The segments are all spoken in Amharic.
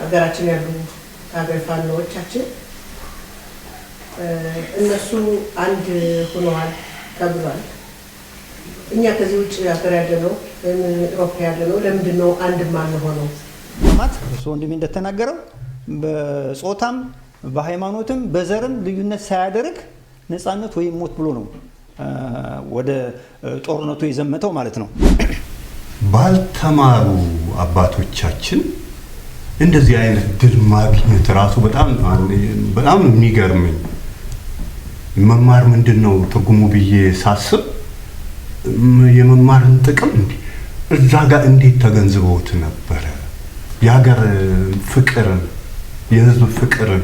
ሀገራችን ያሉ ታጋይ ፋኖዎቻችን እነሱ አንድ ሆነዋል ተብሏል። እኛ ከዚህ ውጭ ሀገር ያለነው ኢሮፓ ያለነው ለምንድነው አንድ ማን ሆነው? ማማት እሱ ወንድሜ እንደተናገረው በጾታም በሃይማኖትም በዘርም ልዩነት ሳያደርግ ነፃነት ወይ ሞት ብሎ ነው ወደ ጦርነቱ የዘመተው ማለት ነው። ባልተማሩ አባቶቻችን እንደዚህ አይነት ድል ማግኘት ራሱ በጣም የሚገርመኝ መማር ምንድነው ትርጉሙ ብዬ ሳስብ የመማርን ጥቅም እዛ ጋር እንዴት ተገንዝበውት ነበር? የሀገር ፍቅርን የህዝብ ፍቅርን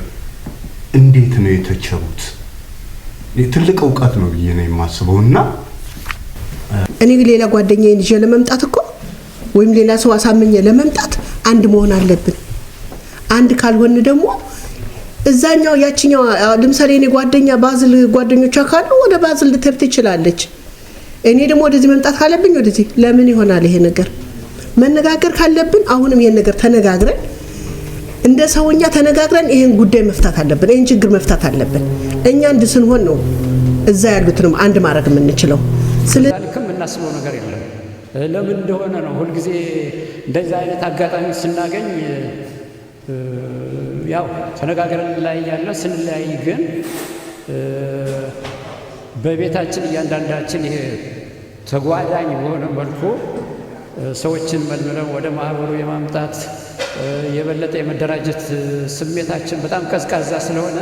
እንዴት ነው የተቸሩት? ትልቅ ዕውቀት ነው ብዬ ነው የማስበውና እኔ ሌላ ጓደኛዬን ይዤ ለመምጣት እኮ ወይም ሌላ ሰው አሳመኘ ለመምጣት አንድ መሆን አለብን። አንድ ካልሆነ ደግሞ እዛኛው ያቺኛው ለምሳሌ እኔ ጓደኛ ባዝል ጓደኞቿ ካሉ ወደ ባዝል ልትሄድ ትችላለች። እኔ ደግሞ ወደዚህ መምጣት ካለብኝ ወደዚህ ለምን ይሆናል? ይሄ ነገር መነጋገር ካለብን አሁንም ይሄን ነገር ተነጋግረን እንደ ሰውኛ ተነጋግረን ይሄን ጉዳይ መፍታት አለብን። ይሄን ችግር መፍታት አለብን። እኛ አንድ ስንሆን ነው እዛ ያሉትንም አንድ ማድረግ የምንችለው። ስለልክም እናስበው ነገር የለም። ለምን እንደሆነ ነው ሁሉ ጊዜ እንደዚህ አይነት አጋጣሚ ስናገኝ ያው ተነጋግረን ላይ ያለ ስንለያይ ግን በቤታችን እያንዳንዳችን ይሄ ተጓዳኝ በሆነ መልኩ ሰዎችን መልምለው ወደ ማህበሩ የማምጣት የበለጠ የመደራጀት ስሜታችን በጣም ቀዝቃዛ ስለሆነ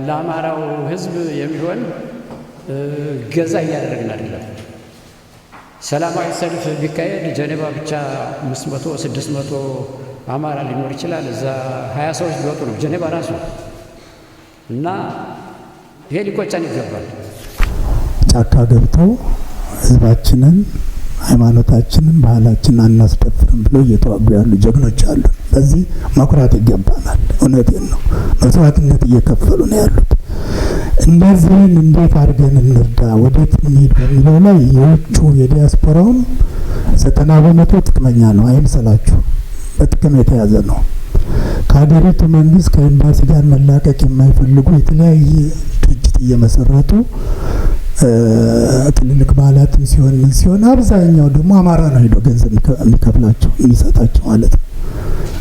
ለአማራው ሕዝብ የሚሆን ገዛ እያደረግን አይደለም። ሰላማዊ ሰልፍ ቢካሄድ ጀኔቫ ብቻ 500 600 አማራ ሊኖር ይችላል። እዛ 20 ሰዎች ቢወጡ ነው ጀኔቫ ራሱ እና ይሄ ሊቆጨን ይገባል። ጫካ ገብተው ህዝባችንን ሃይማኖታችንን ባህላችንን አናስደፍርም ብሎ እየተዋጉ ያሉ ጀግኖች አሉ። በዚህ መኩራት ይገባናል። እውነቴን ነው። መስዋዕትነት እየከፈሉ ነው ያሉት። እነዚህን እንዴት አድርገን እንርዳ፣ ወዴት እንሂድ በሚለው ላይ የውጩ የዲያስፖራውም 90% ጥቅመኛ ነው። አይምሰላችሁ፣ በጥቅም የተያዘ ነው። ከሀገሪቱ መንግስት ከኤምባሲ ጋር መላቀቅ የማይፈልጉ የተለያየ ድርጅት እየመሰረቱ ትልልቅ በዓላትን ሲሆን አብዛኛው ደግሞ አማራ ነው ሄዶ ገንዘብ የሚከፍላቸው የሚሰጣቸው ማለት ነው።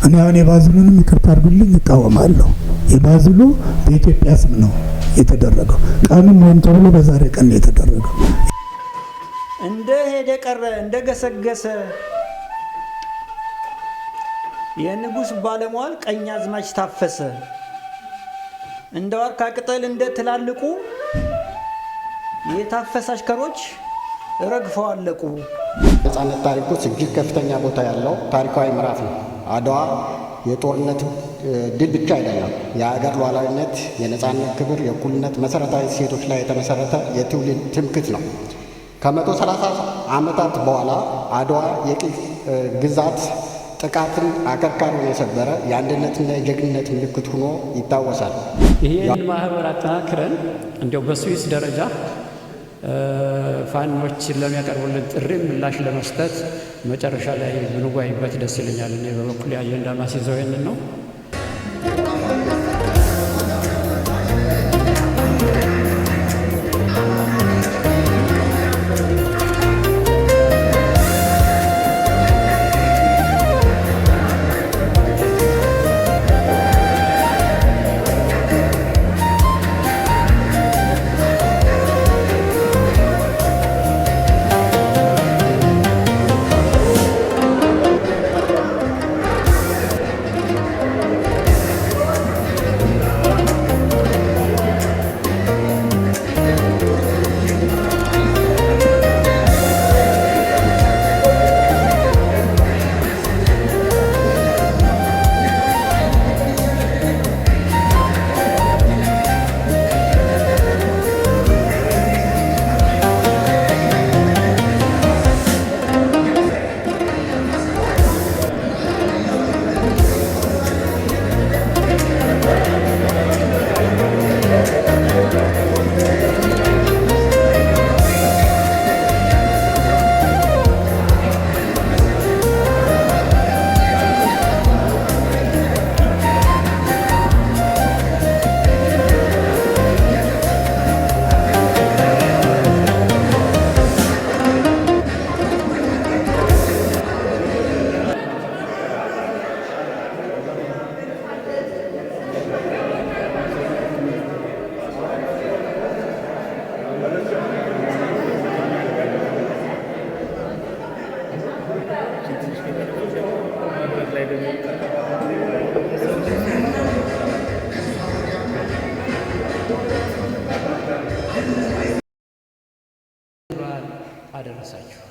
እኔ አሁን የባዝሉንም ይቅርታ አድርጉልኝ እቃወማለሁ። የባዝሉ በኢትዮጵያ ስም ነው የተደረገው። ቀኑም ሆን ተብሎ በዛሬ ቀን ነው የተደረገው። እንደ ሄደ ቀረ እንደ ገሰገሰ የንጉስ ባለሟል ቀኛዝማች ታፈሰ እንደ ዋርካ ቅጠል እንደ ትላልቁ የታፈሰ አሽከሮች ረግፈው አለቁ። ነፃነት ታሪክ ውስጥ እጅግ ከፍተኛ ቦታ ያለው ታሪካዊ ምዕራፍ ነው። አድዋ የጦርነት ድል ብቻ አይደለም፣ የሀገር ሉዓላዊነት፣ የነፃነት ክብር፣ የእኩልነት መሰረታዊ እሴቶች ላይ የተመሰረተ የትውልድ ትምክህት ነው። ከ130 ዓመታት በኋላ አድዋ የቅኝ ግዛት ጥቃትን አከርካሪውን የሰበረ የአንድነትና የጀግንነት ምልክት ሆኖ ይታወሳል። ይህን ማህበር አጠናክረን እንዲያው በስዊስ ደረጃ ፋኖችን ለሚያቀርቡልን ጥሪ ምላሽ ለመስጠት መጨረሻ ላይ ብንወያይበት ደስ ይለኛል። እኔ በበኩሌ አጀንዳ ማስይዘው ይህንን ነው።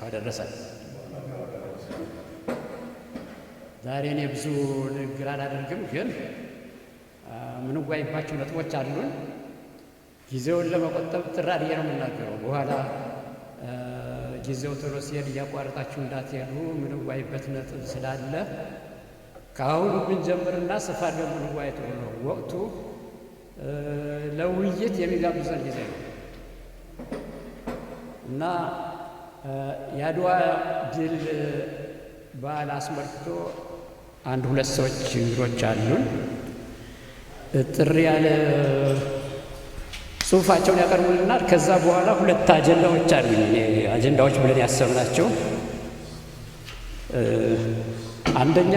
አደረሳችሁ። ዛሬ እኔ ብዙ ንግግር አላደርግም፣ ግን ምንወያይባቸው ነጥቦች አሉን። ጊዜውን ለመቆጠብ ጥራድ ነው የምናገረው። በኋላ ጊዜው ቶሎ ሲሄድ እያቋረጣችሁ እንዳትሄዱ ምንወያይበት ነጥብ ስላለ ከአሁኑ ብንጀምርና ሰፋ አድርገን ምንወያይ ጥሩ ነው። ወቅቱ ለውይይት የሚጋብዘን ጊዜ ነው እና የአድዋ ድል በዓል አስመልክቶ አንድ ሁለት ሰዎች እንግዶች አሉን። ጥሪ ያለ ጽሑፋቸውን ያቀርቡልናል። ከዛ በኋላ ሁለት አጀንዳዎች አሉኝ። አጀንዳዎች ብለን ያሰብናቸው አንደኛ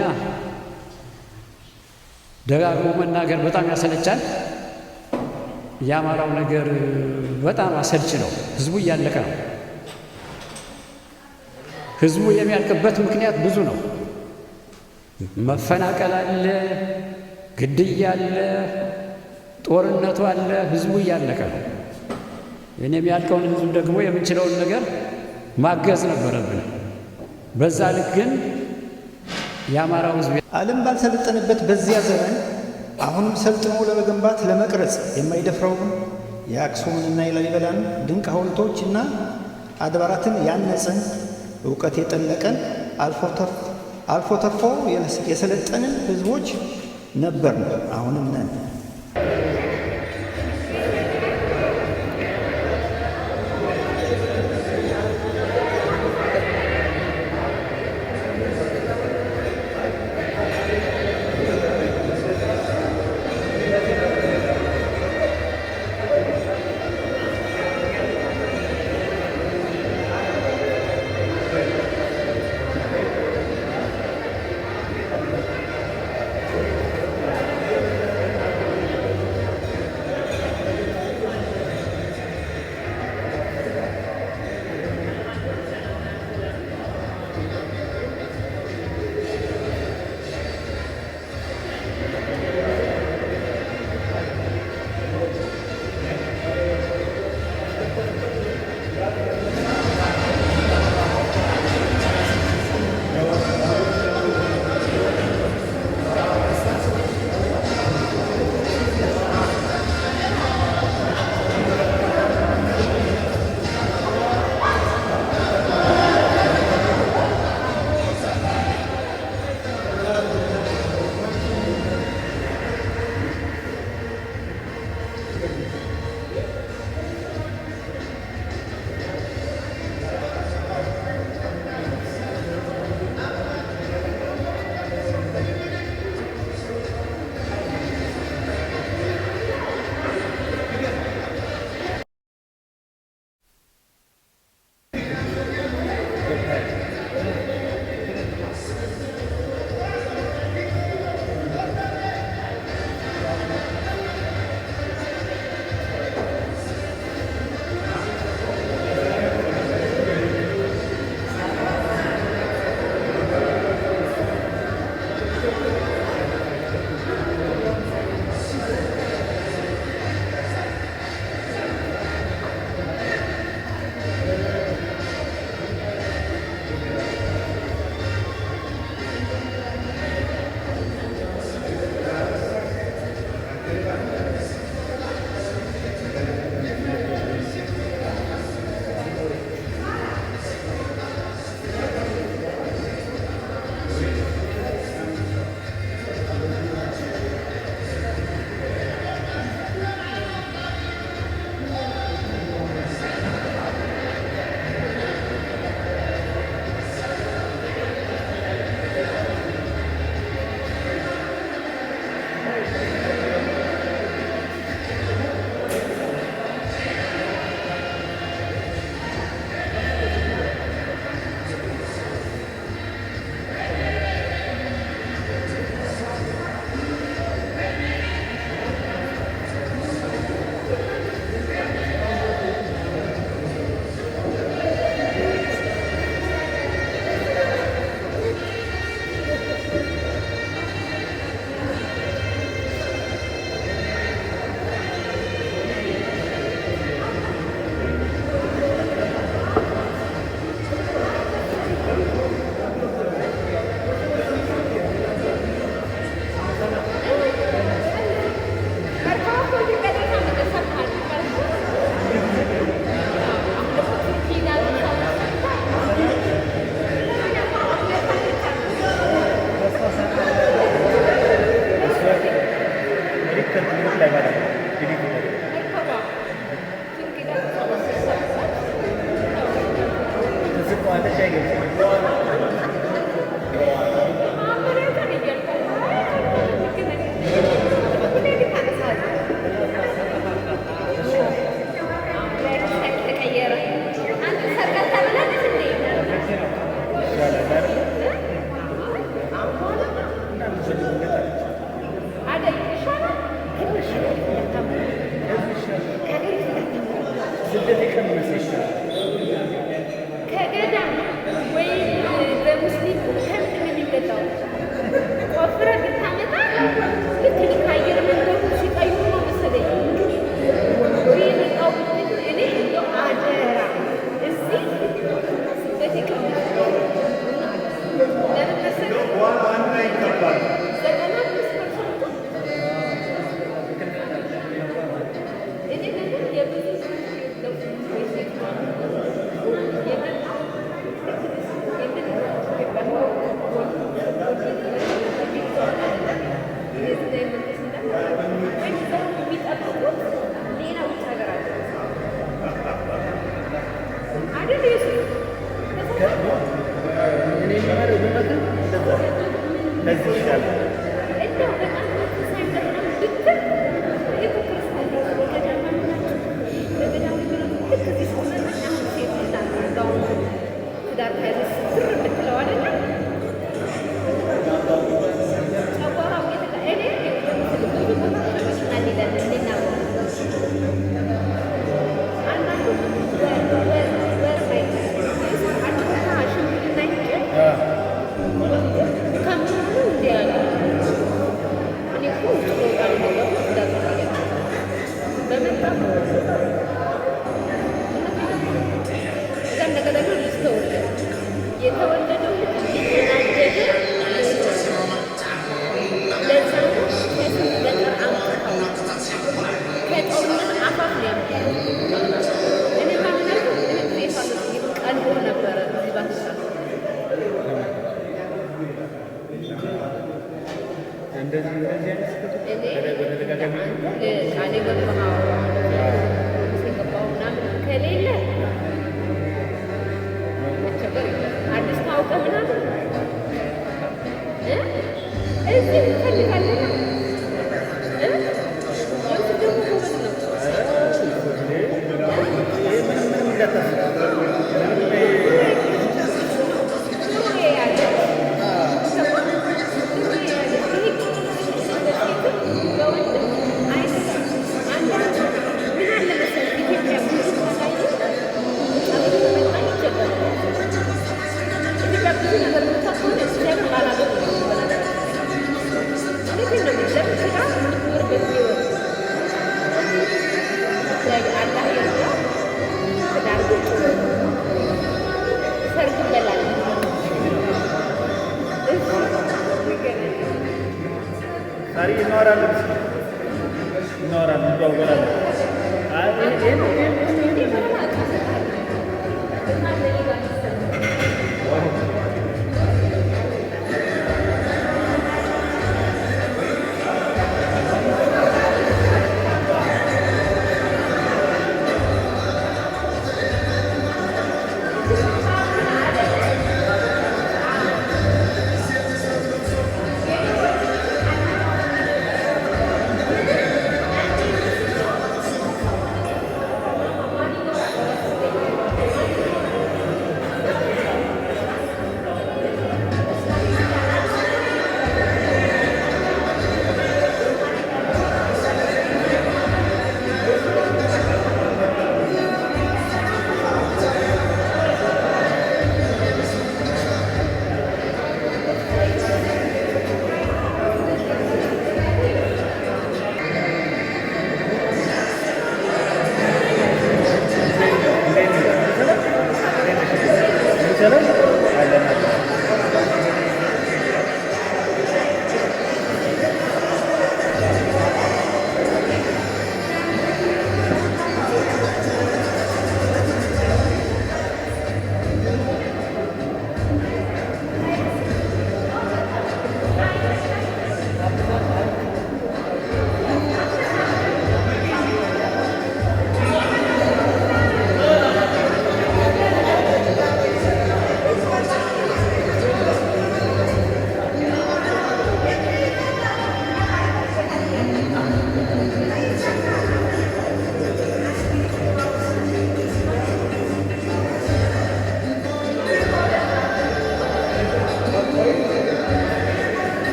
ደጋግሞ መናገር በጣም ያሰለቻል። የአማራው ነገር በጣም አሰልች ነው። ህዝቡ እያለቀ ነው። ህዝቡ የሚያልቅበት ምክንያት ብዙ ነው። መፈናቀል አለ፣ ግድያ አለ፣ ጦርነቱ አለ። ህዝቡ እያለቀ ነው። እኔ የሚያልቀውን ህዝብ ደግሞ የምንችለውን ነገር ማገዝ ነበረብን። በዛ ልክ ግን የአማራው ህዝብ ዓለም ባልሰለጠነበት በዚያ ዘመን አሁንም ሰልጥኖ ለመገንባት ለመቅረጽ የማይደፍረውን የአክሱምንና የላሊበላን ድንቅ ሐውልቶችና አድባራትን ያነጽን እውቀት የጠለቀን አልፎ ተርፎ የሰለጠንን ህዝቦች ነበር፣ አሁንም ነን። ከገዳም ወይም በሙስሊም ከምንድን ነው የሚመጣው? ቆፍረህ ብታመጣ ልክ ከአየር መንገዱ ሲቀይሩ ነው መሰለኝ የመጣው። እኔ እንደው አደራ እዚህ ስደት የቀመጠ ለምን መሰለህ 95% እኔ ነገር የብዙ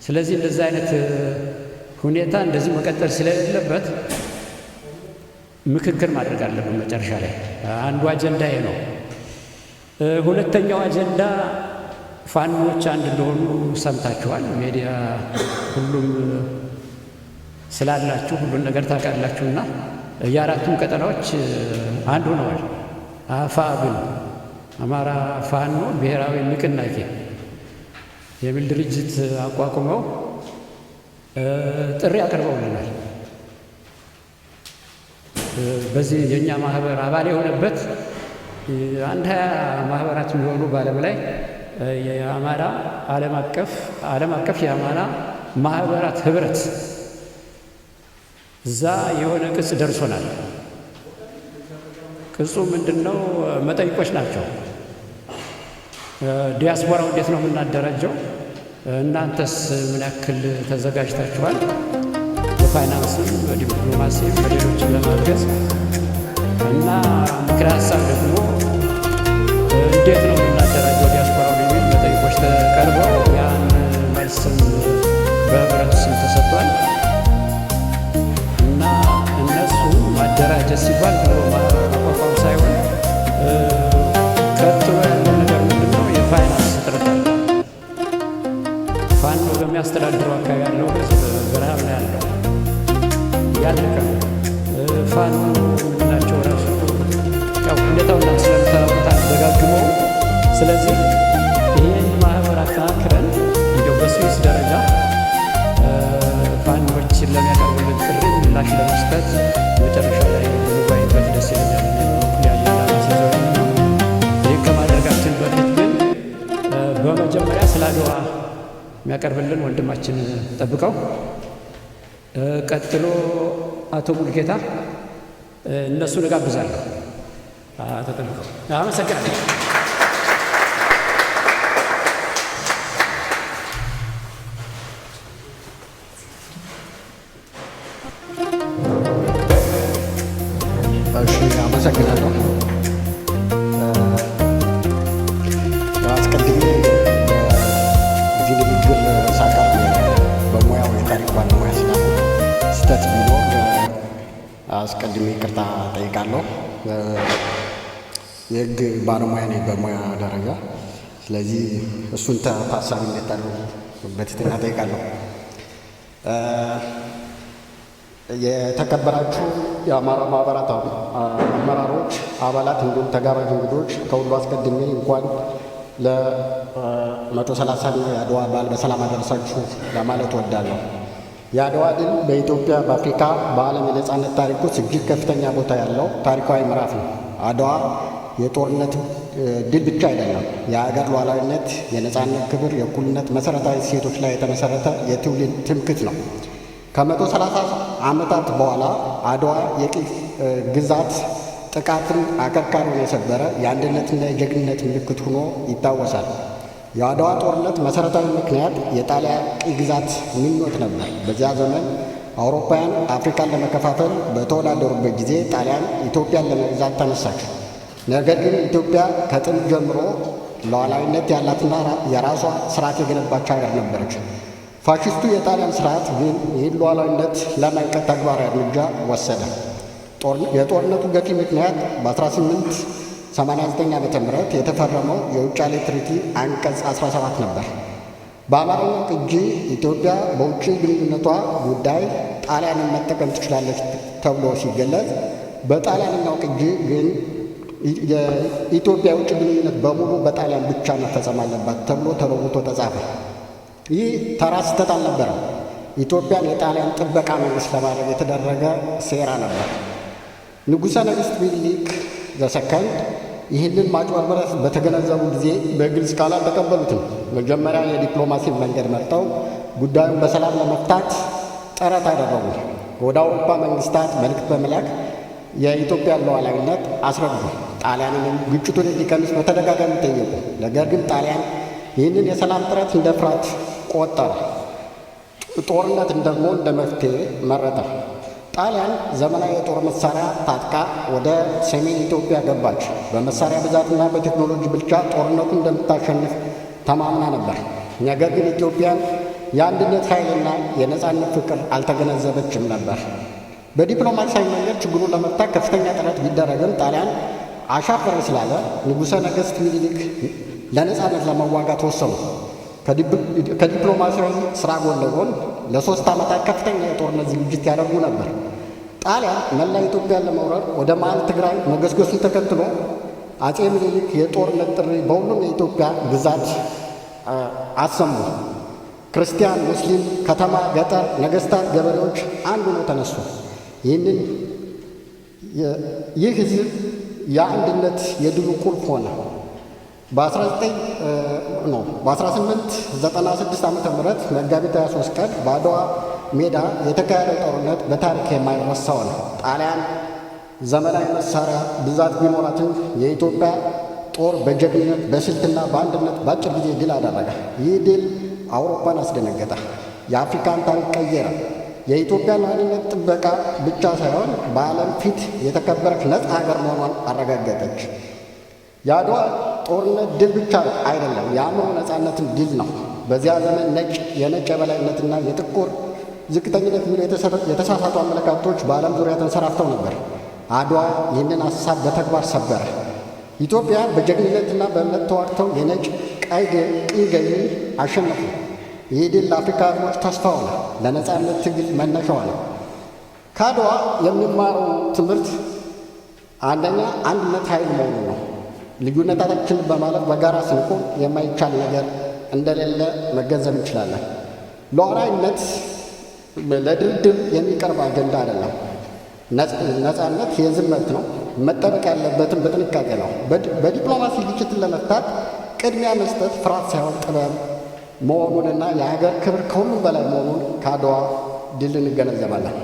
ስለዚህ እንደዚህ አይነት ሁኔታ እንደዚህ መቀጠል ስለሌለበት ምክክር ማድረግ አለብን። መጨረሻ ላይ አንዱ አጀንዳ ይሄ ነው። ሁለተኛው አጀንዳ ፋኖች አንድ እንደሆኑ ሰምታችኋል። ሚዲያ ሁሉም ስላላችሁ ሁሉን ነገር ታውቃላችሁና የአራቱም ቀጠናዎች አንድ ሆነዋል። አፋብን አማራ ፋኖ ብሔራዊ ንቅናቄ የሚል ድርጅት አቋቁመው ጥሪ አቅርበውልናል። በዚህ የእኛ ማህበር አባል የሆነበት አንድ 20 ማህበራት የሚሆኑ በዓለም ላይ የአማራ ዓለም አቀፍ የአማራ ማህበራት ህብረት እዛ የሆነ ቅጽ ደርሶናል። ቅጹ ምንድነው? መጠይቆች ናቸው። ዲያስፖራው እንዴት ነው የምናደራጀው? እናንተስ ምን ያክል ተዘጋጅታችኋል? በፋይናንስም በዲፕሎማሲም በሌሎችም ለማገዝ እና ምክረ ሀሳብ ደግሞ እንዴት ነው የምናደራጀው ዲያስፖራው የሚል መጠይቆች ተቀርበው ያን መልስም በህብረቱ ስም ተሰጥቷል። እና እነሱ ማደራጀት ሲባል ብሎ ማቋቋም ሳይሆን ቀጥሎ ያለው ነገር ምንድን ነው? የፋይናንስ እጥረት አለ። ፋኖ በሚያስተዳድረው አካባቢ ያለው ህዝብ በረሃብ ላይ ያለው ያለቀ ነው። ፋኖ ምንድናቸው ራሱ ያው ሁኔታውና ስለምታውቁት አደጋግመው። ስለዚህ ይህን ማህበር አጠናክረን እንዲያው በስዊስ ደረጃ ፋኖችን ለሚያቀርቡልን ጥሪ ምላሽ ለመስጠት መጨረሻ ላይ እንወያይበት ደስ ይለኛል። ያለና ማስይዘው ይህ ከማድረጋችን በፊት ግን በመጀመሪያ ስለ አድዋ የሚያቀርብልን ወንድማችን ጠብቀው፣ ቀጥሎ አቶ ሙልጌታ እነሱን እጋብዛለሁ። አቶ ጠብቀው አመሰግናለሁ። አመሰግናለሁ። አስቀድሜ እዚህ ንግግር ሳቀርብ በሙያው የታሪክ ባለሙያ ስላለ ስህተት ቢኖር አስቀድሜ ይቅርታ ጠይቃለሁ። የህግ ባለሙያ ነኝ በሙያ ደረጃ። ስለዚህ እሱን ታሳቢ እንድታደርጉ በትህትና ጠይቃለሁ። የተከበራችሁ የአማራ ማህበራት አመራሮች፣ አባላት እንዲሁም ተጋባዥ እንግዶች ከሁሉ አስቀድሜ እንኳን ለ130ኛው የአድዋ በዓል በሰላም አደረሳችሁ ለማለት እወዳለሁ። የአድዋ ድል በኢትዮጵያ፣ በአፍሪካ፣ በዓለም የነጻነት ታሪክ ውስጥ እጅግ ከፍተኛ ቦታ ያለው ታሪካዊ ምዕራፍ ነው። አድዋ የጦርነት ድል ብቻ አይደለም፣ የሀገር ሉዓላዊነት፣ የነጻነት ክብር፣ የእኩልነት መሠረታዊ እሴቶች ላይ የተመሠረተ የትውልድ ትምክህት ነው። ከ130 ዓመታት በኋላ አድዋ የቅኝ ግዛት ጥቃትን አከርካሪውን የሰበረ የአንድነትና የጀግንነት ምልክት ሆኖ ይታወሳል። የአድዋ ጦርነት መሠረታዊ ምክንያት የጣሊያን ቅኝ ግዛት ምኞት ነበር። በዚያ ዘመን አውሮፓውያን አፍሪካን ለመከፋፈል በተወዳደሩበት ጊዜ ጣሊያን ኢትዮጵያን ለመግዛት ተነሳች። ነገር ግን ኢትዮጵያ ከጥንት ጀምሮ ሉዓላዊነት ያላትና የራሷ ስርዓት የገነባች ሀገር ነበረች። ፋሽስቱ የጣሊያን ስርዓት ግን ይህን ሉዓላዊነት ለመንቀል ተግባራዊ እርምጃ ወሰደ። የጦርነቱ ገፊ ምክንያት በ1889 ዓ.ም የተፈረመው የውጫሌ ትሪቲ አንቀጽ 17 ነበር። በአማርኛው ቅጂ ኢትዮጵያ በውጭ ግንኙነቷ ጉዳይ ጣሊያንን መጠቀም ትችላለች ተብሎ ሲገለጽ፣ በጣሊያንኛው ቅጂ ግን የኢትዮጵያ የውጭ ግንኙነት በሙሉ በጣሊያን ብቻ መፈጸም አለባት ተብሎ ተለውጦ ተጻፈ። ይህ ተራ ስህተት አልነበረም። ኢትዮጵያን የጣሊያን ጥበቃ መንግሥት ለማድረግ የተደረገ ሴራ ነበር። ንጉሠ ነገሥት ሚኒሊክ ዘሰከንድ ይህንን ማጭበርበር በተገነዘቡ ጊዜ በግልጽ ቃል አልተቀበሉትም። መጀመሪያ የዲፕሎማሲ መንገድ መርጠው ጉዳዩን በሰላም ለመፍታት ጥረት አደረጉ። ወደ አውሮፓ መንግስታት መልእክት በመላክ የኢትዮጵያን ሉዓላዊነት አስረዱ። ጣሊያንንም ግጭቱን እንዲቀንስ በተደጋጋሚ ጠየቁ። ነገር ግን ጣሊያን ይህንን የሰላም ጥረት እንደ ፍርሃት ቆጠረ። ጦርነትን ደግሞ እንደ መፍትሄ መረጠ። ጣሊያን ዘመናዊ የጦር መሳሪያ ታጥቃ ወደ ሰሜን ኢትዮጵያ ገባች። በመሳሪያ ብዛትና በቴክኖሎጂ ብልጫ ጦርነቱን እንደምታሸንፍ ተማምና ነበር። ነገር ግን ኢትዮጵያን የአንድነት ኃይልና የነፃነት ፍቅር አልተገነዘበችም ነበር። በዲፕሎማሲያዊ መንገድ ችግሩን ለመፍታት ከፍተኛ ጥረት ቢደረግም ጣሊያን አሻፈረ ስላለ ንጉሠ ነገሥት ሚኒሊክ ለነፃነት ለመዋጋት ወሰኑ። ከዲፕሎማሲያዊ ስራ ጎን ለጎን ለ3 ዓመታት ከፍተኛ የጦርነት ዝግጅት ያደርጉ ነበር። ጣሊያን መላ ኢትዮጵያን ለመውረር ወደ መሀል ትግራይ መገስገሱን ተከትሎ አጼ ምኒልክ የጦርነት ጥሪ በሁሉም የኢትዮጵያ ግዛት አሰሙ። ክርስቲያን፣ ሙስሊም፣ ከተማ፣ ገጠር፣ ነገስታት፣ ገበሬዎች አንድ ሆነው ተነሱ። ይህ ህዝብ የአንድነት የድሉ ቁልፍ ሆነ። በ1896 ዓ ም መጋቢት 23 ቀን በአድዋ ሜዳ የተካሄደው ጦርነት በታሪክ የማይረሳ ሆነ። ጣሊያን ዘመናዊ መሳሪያ ብዛት ቢኖራትም የኢትዮጵያ ጦር በጀግንነት በስልትና በአንድነት በአጭር ጊዜ ድል አደረገ። ይህ ድል አውሮፓን አስደነገጠ፣ የአፍሪካን ታሪክ ቀየረ። የኢትዮጵያን አንድነት ጥበቃ ብቻ ሳይሆን በዓለም ፊት የተከበረች ነፃ ሀገር መሆኗን አረጋገጠች። የአድዋ ጦርነት ድል ብቻ አይደለም፣ የአእምሮ ነፃነትን ድል ነው። በዚያ ዘመን የነጭ የበላይነትና የጥቁር ዝቅተኝነት የሚሉ የተሳሳቱ አመለካከቶች በዓለም ዙሪያ ተንሰራፍተው ነበር። አድዋ ይህንን ሀሳብ በተግባር ሰበረ። ኢትዮጵያ በጀግንነትና በእምነት ተዋግተው የነጭ ቀይ ገዢን አሸነፉ። ይህ ድል ለአፍሪካ ሕዝቦች ተስፋ ሆነ፣ ለነፃነት ትግል መነሻ ሆነ። ከአድዋ የሚማረው ትምህርት አንደኛ አንድነት ኃይል መሆኑ ነው። ልዩነታችንን በማለት በጋራ ስንቆም የማይቻል ነገር እንደሌለ መገንዘብ እንችላለን። ሉዓላዊነት ለድርድር የሚቀርብ አጀንዳ አይደለም። ነፃነት የሕዝብ መብት ነው። መጠበቅ ያለበትም በጥንቃቄ ነው። በዲፕሎማሲ ግጭትን ለመፍታት ቅድሚያ መስጠት ፍርሃት ሳይሆን ጥበብ መሆኑንና የሀገር ክብር ከሁሉም በላይ መሆኑን ከአድዋ ድል እንገነዘባለን።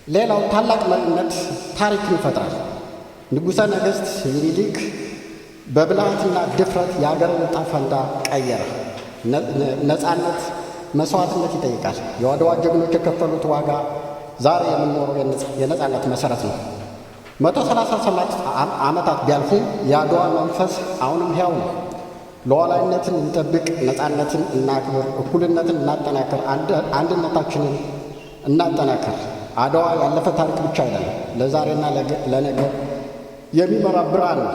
ሌላው ታላቅ መሪነት ታሪክን ይፈጥራል። ንጉሠ ነገሥት ሚኒሊክ በብልሃትና ድፍረት የሀገርን ዕጣ ፈንታ ቀየረ። ነፃነት መስዋዕትነት ይጠይቃል። የአድዋ ጀግኖች የከፈሉት ዋጋ ዛሬ የምንኖረው የነፃነት መሠረት ነው። 137 ዓመታት ቢያልፉም የአድዋ መንፈስ አሁንም ሕያው ነው። ሉዓላዊነትን እንጠብቅ፣ ነፃነትን እናክብር፣ እኩልነትን እናጠናክር፣ አንድነታችንን እናጠናክር። አድዋ ያለፈ ታሪክ ብቻ አይደለም፣ ለዛሬና ለነገ የሚመራ ብርሃን ነው።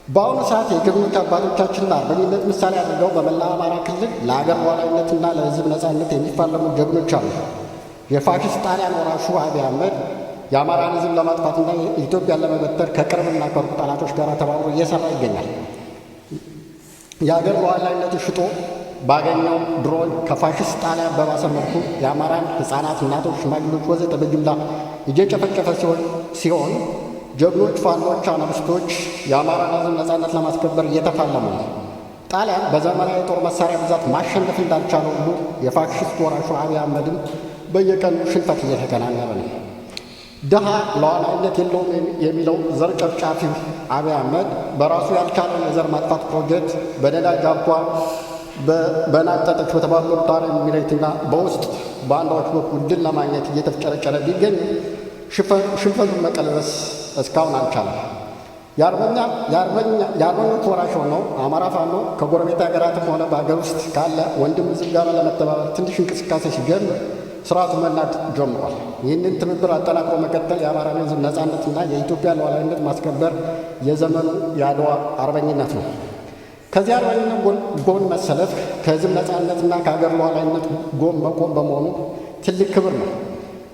በአሁኑ ሰዓት የጀግኖች አባቶቻችንን አርበኝነት ምሳሌ አድርገው በመላ አማራ ክልል ለሀገር ሉዓላዊነትና ለሕዝብ ነፃነት የሚፋለሙ ጀግኖች አሉ። የፋሽስት ጣሊያን ወራሹ አብይ አህመድ የአማራን ሕዝብ ለማጥፋትና ኢትዮጵያን ለመበተር ከቅርብና ከሩቅ ጠላቶች ጋር ተባብሮ እየሰራ ይገኛል። የሀገር ሉዓላዊነትን ሽጦ ባገኘው ድሮን ከፋሽስት ጣሊያን በባሰ መልኩ የአማራን ሕፃናት፣ እናቶች፣ ሽማግሌዎች ወዘተ በጅምላ እየጨፈጨፈ ሲሆን ጀግኖች ፋኖች፣ አናብስቶች የአማራን ሕዝብ ነፃነት ለማስከበር እየተፋለሙ ነው። ጣሊያን በዘመናዊ የጦር መሳሪያ ብዛት ማሸነፍ እንዳልቻለ ሁሉ የፋሽስት ወራሹ አብይ አህመድም በየቀኑ ሽንፈት እየተከናነበ ነው። ድሃ ሉዓላዊነት የለውም የሚለው ዘር ጨፍጫፊ አብይ አህመድ በራሱ ያልቻለውን የዘር ማጥፋት ፕሮጀክት በነዳጅ ሀብቷ በናጠጠች በተባበሩት አረብ ኤሚሬትና በውስጥ ባንዳዎች በኩል ድል ለማግኘት እየተፍጨረጨረ ቢገኝ ሽንፈቱን መቀልበስ እስካሁን አልቻለም። የአርበኞች ወራሽ ሆነው አማራ ፋኖ ከጎረቤት ሀገራትም ሆነ በሀገር ውስጥ ካለ ወንድም ሕዝብ ጋር ለመተባበር ትንሽ እንቅስቃሴ ሲጀምር ስርዓቱ መናድ ጀምሯል። ይህንን ትብብር አጠናክሮ መቀጠል የአማራን ሕዝብ ነፃነትና የኢትዮጵያ ሉዓላዊነት ማስከበር የዘመኑ የአድዋ አርበኝነት ነው። ከዚህ አርበኝነት ጎን መሰለፍ ከሕዝብ ነፃነትና ከሀገር ሉዓላዊነት ጎን መቆም በመሆኑ ትልቅ ክብር ነው።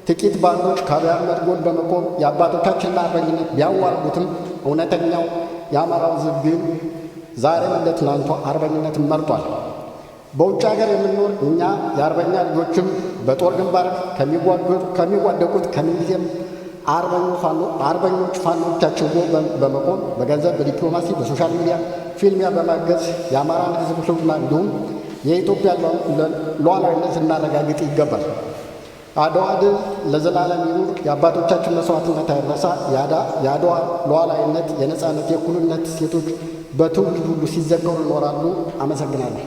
ጥቂት ባንዶች ከአብይ አህመድ ጎን በመቆም የአባቶቻችንን አርበኝነት ቢያዋርዱትም እውነተኛው የአማራው ሕዝብ ግን ዛሬም እንደ ትናንቱ አርበኝነትን መርጧል። በውጭ ሀገር የምንኖር እኛ የአርበኛ ልጆችም በጦር ግንባር ከሚዋደቁት ከምንጊዜም አርበኞች ፋኖቻችን ጎን በመቆም በገንዘብ፣ በዲፕሎማሲ፣ በሶሻል ሚዲያ ፊልሚያ በማገዝ የአማራን ሕዝብ ህልውና እንዲሁም የኢትዮጵያ ሉዓላዊነት ልናረጋግጥ ይገባል። አድዋ ድል ለዘላለም ይኑር። የአባቶቻችን መስዋዕትነት አይረሳ። የአድዋ ሉዓላዊነት፣ የነፃነት፣ የእኩልነት ሴቶች በትውልድ ሁሉ ሲዘከሩ ይኖራሉ። አመሰግናለሁ።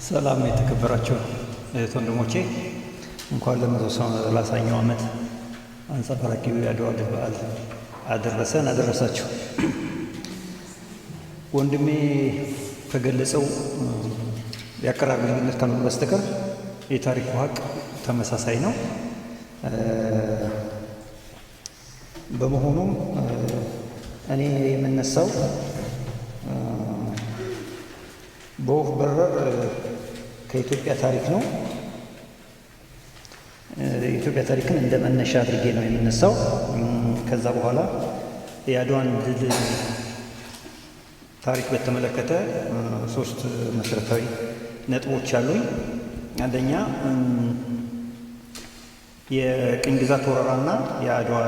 ሰላም የተከበራችሁ እህት ወንድሞቼ፣ እንኳን ለ130ኛው ዓመት አንጸባራቂው የአድዋ ድል በዓል አደረሰን አደረሳችሁ። ወንድሜ ከገለጸው የአቀራረብ ልዩነት ካልሆነ በስተቀር የታሪኩ ሀቅ ተመሳሳይ ነው። በመሆኑም እኔ የምነሳው በወፍ በረር ከኢትዮጵያ ታሪክ ነው። የኢትዮጵያ ታሪክን እንደ መነሻ አድርጌ ነው የምነሳው። ከዛ በኋላ የአድዋን ድል ታሪክ በተመለከተ 3 መሰረታዊ ነጥቦች አሉኝ። አንደኛ የቅኝ ግዛት ወረራና የአድዋ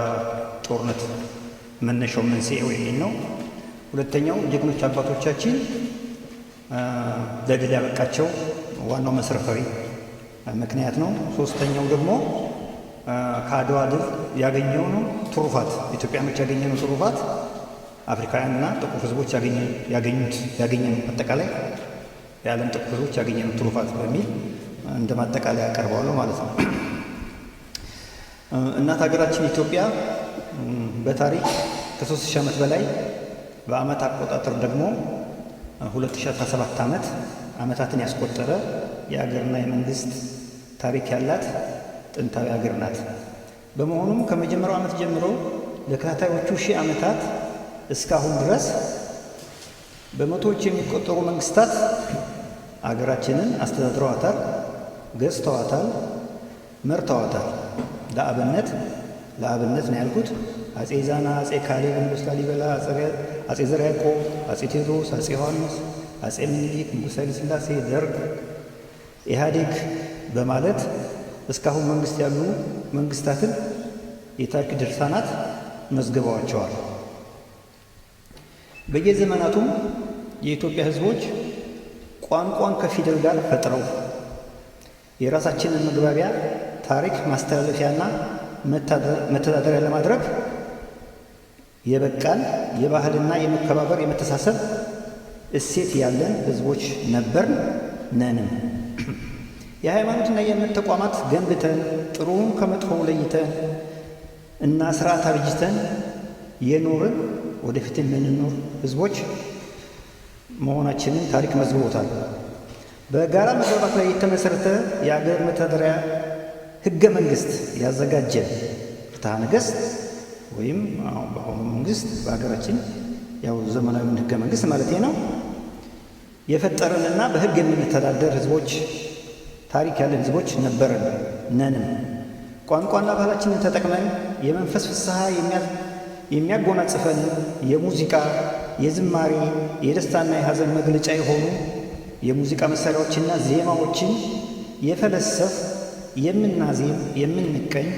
ጦርነት መነሻው መንስኤው የሚል ነው። ሁለተኛው ጀግኖች አባቶቻችን ለድል ያበቃቸው ዋናው መሰረታዊ ምክንያት ነው። ሶስተኛው ደግሞ ከአድዋ ድል ያገኘው ነው ትሩፋት፣ ኢትዮጵያኖች ያገኘነው ትሩፋት፣ አፍሪካውያንና ጥቁር ሕዝቦች ያገኘነው አጠቃላይ የዓለም ጥቁር ሕዝቦች ያገኘነው ትሩፋት በሚል እንደ ማጠቃለያ ያቀርባለሁ ማለት ነው። እናት ሀገራችን ኢትዮጵያ በታሪክ ከ3000 ዓመት በላይ በዓመት አቆጣጠር ደግሞ 2017 ዓመታትን ያስቆጠረ የሀገርና የመንግስት ታሪክ ያላት ጥንታዊ ሀገር ናት። በመሆኑም ከመጀመሪያው ዓመት ጀምሮ ለተከታታዮቹ 1000 ዓመታት እስካሁን ድረስ በመቶዎች የሚቆጠሩ መንግስታት ሀገራችንን አስተዳድረዋታል፣ ገዝተዋታል፣ መርተዋታል። ለአብነት ነው ያልኩት አጼ ዛና፣ አጼ ካሌብ፣ ንጉሥ ላሊበላ፣ አጼ ዘርዓ ያዕቆብ፣ አጼ ቴዎድሮስ፣ አጼ ዮሐንስ፣ አጼ ምኒልክ፣ ንጉሥ ኃይለ ሥላሴ፣ ደርግ፣ ኢህአዴግ በማለት እስካሁን መንግስት ያሉ መንግስታትን የታሪክ ድርሳናት መዝግበዋቸዋል። በየዘመናቱም የኢትዮጵያ ሕዝቦች ቋንቋን ከፊደል ጋር ፈጥረው የራሳችንን መግባቢያ ታሪክ ማስተላለፊያና መተዳደሪያ ለማድረግ የበቃን የባህልና የመከባበር የመተሳሰብ እሴት ያለን ሕዝቦች ነበርን ነንም። የሃይማኖትና የእምነት ተቋማት ገንብተን ጥሩውን ከመጥፎው ለይተን እና ስርዓት አብጅተን የኖርን ወደፊትን የምንኖር ሕዝቦች መሆናችንን ታሪክ መዝግቦታል። በጋራ መግባባት ላይ የተመሰረተ የአገር መተዳደሪያ ሕገ መንግስት ያዘጋጀ ፍትሐ ነገሥት ወይም በአሁኑ መንግስት በሀገራችን ያው ዘመናዊውን ሕገ መንግስት ማለት ነው የፈጠረንና በሕግ የምንተዳደር ሕዝቦች ታሪክ ያለን ሕዝቦች ነበርን ነንም። ቋንቋና ባህላችንን ተጠቅመን የመንፈስ ፍስሐ የሚያጎናጽፈን የሙዚቃ፣ የዝማሬ፣ የደስታና የሐዘን መግለጫ የሆኑ የሙዚቃ መሳሪያዎችና ዜማዎችን የፈለሰፍ የምናዜም፣ የምንቀኝ፣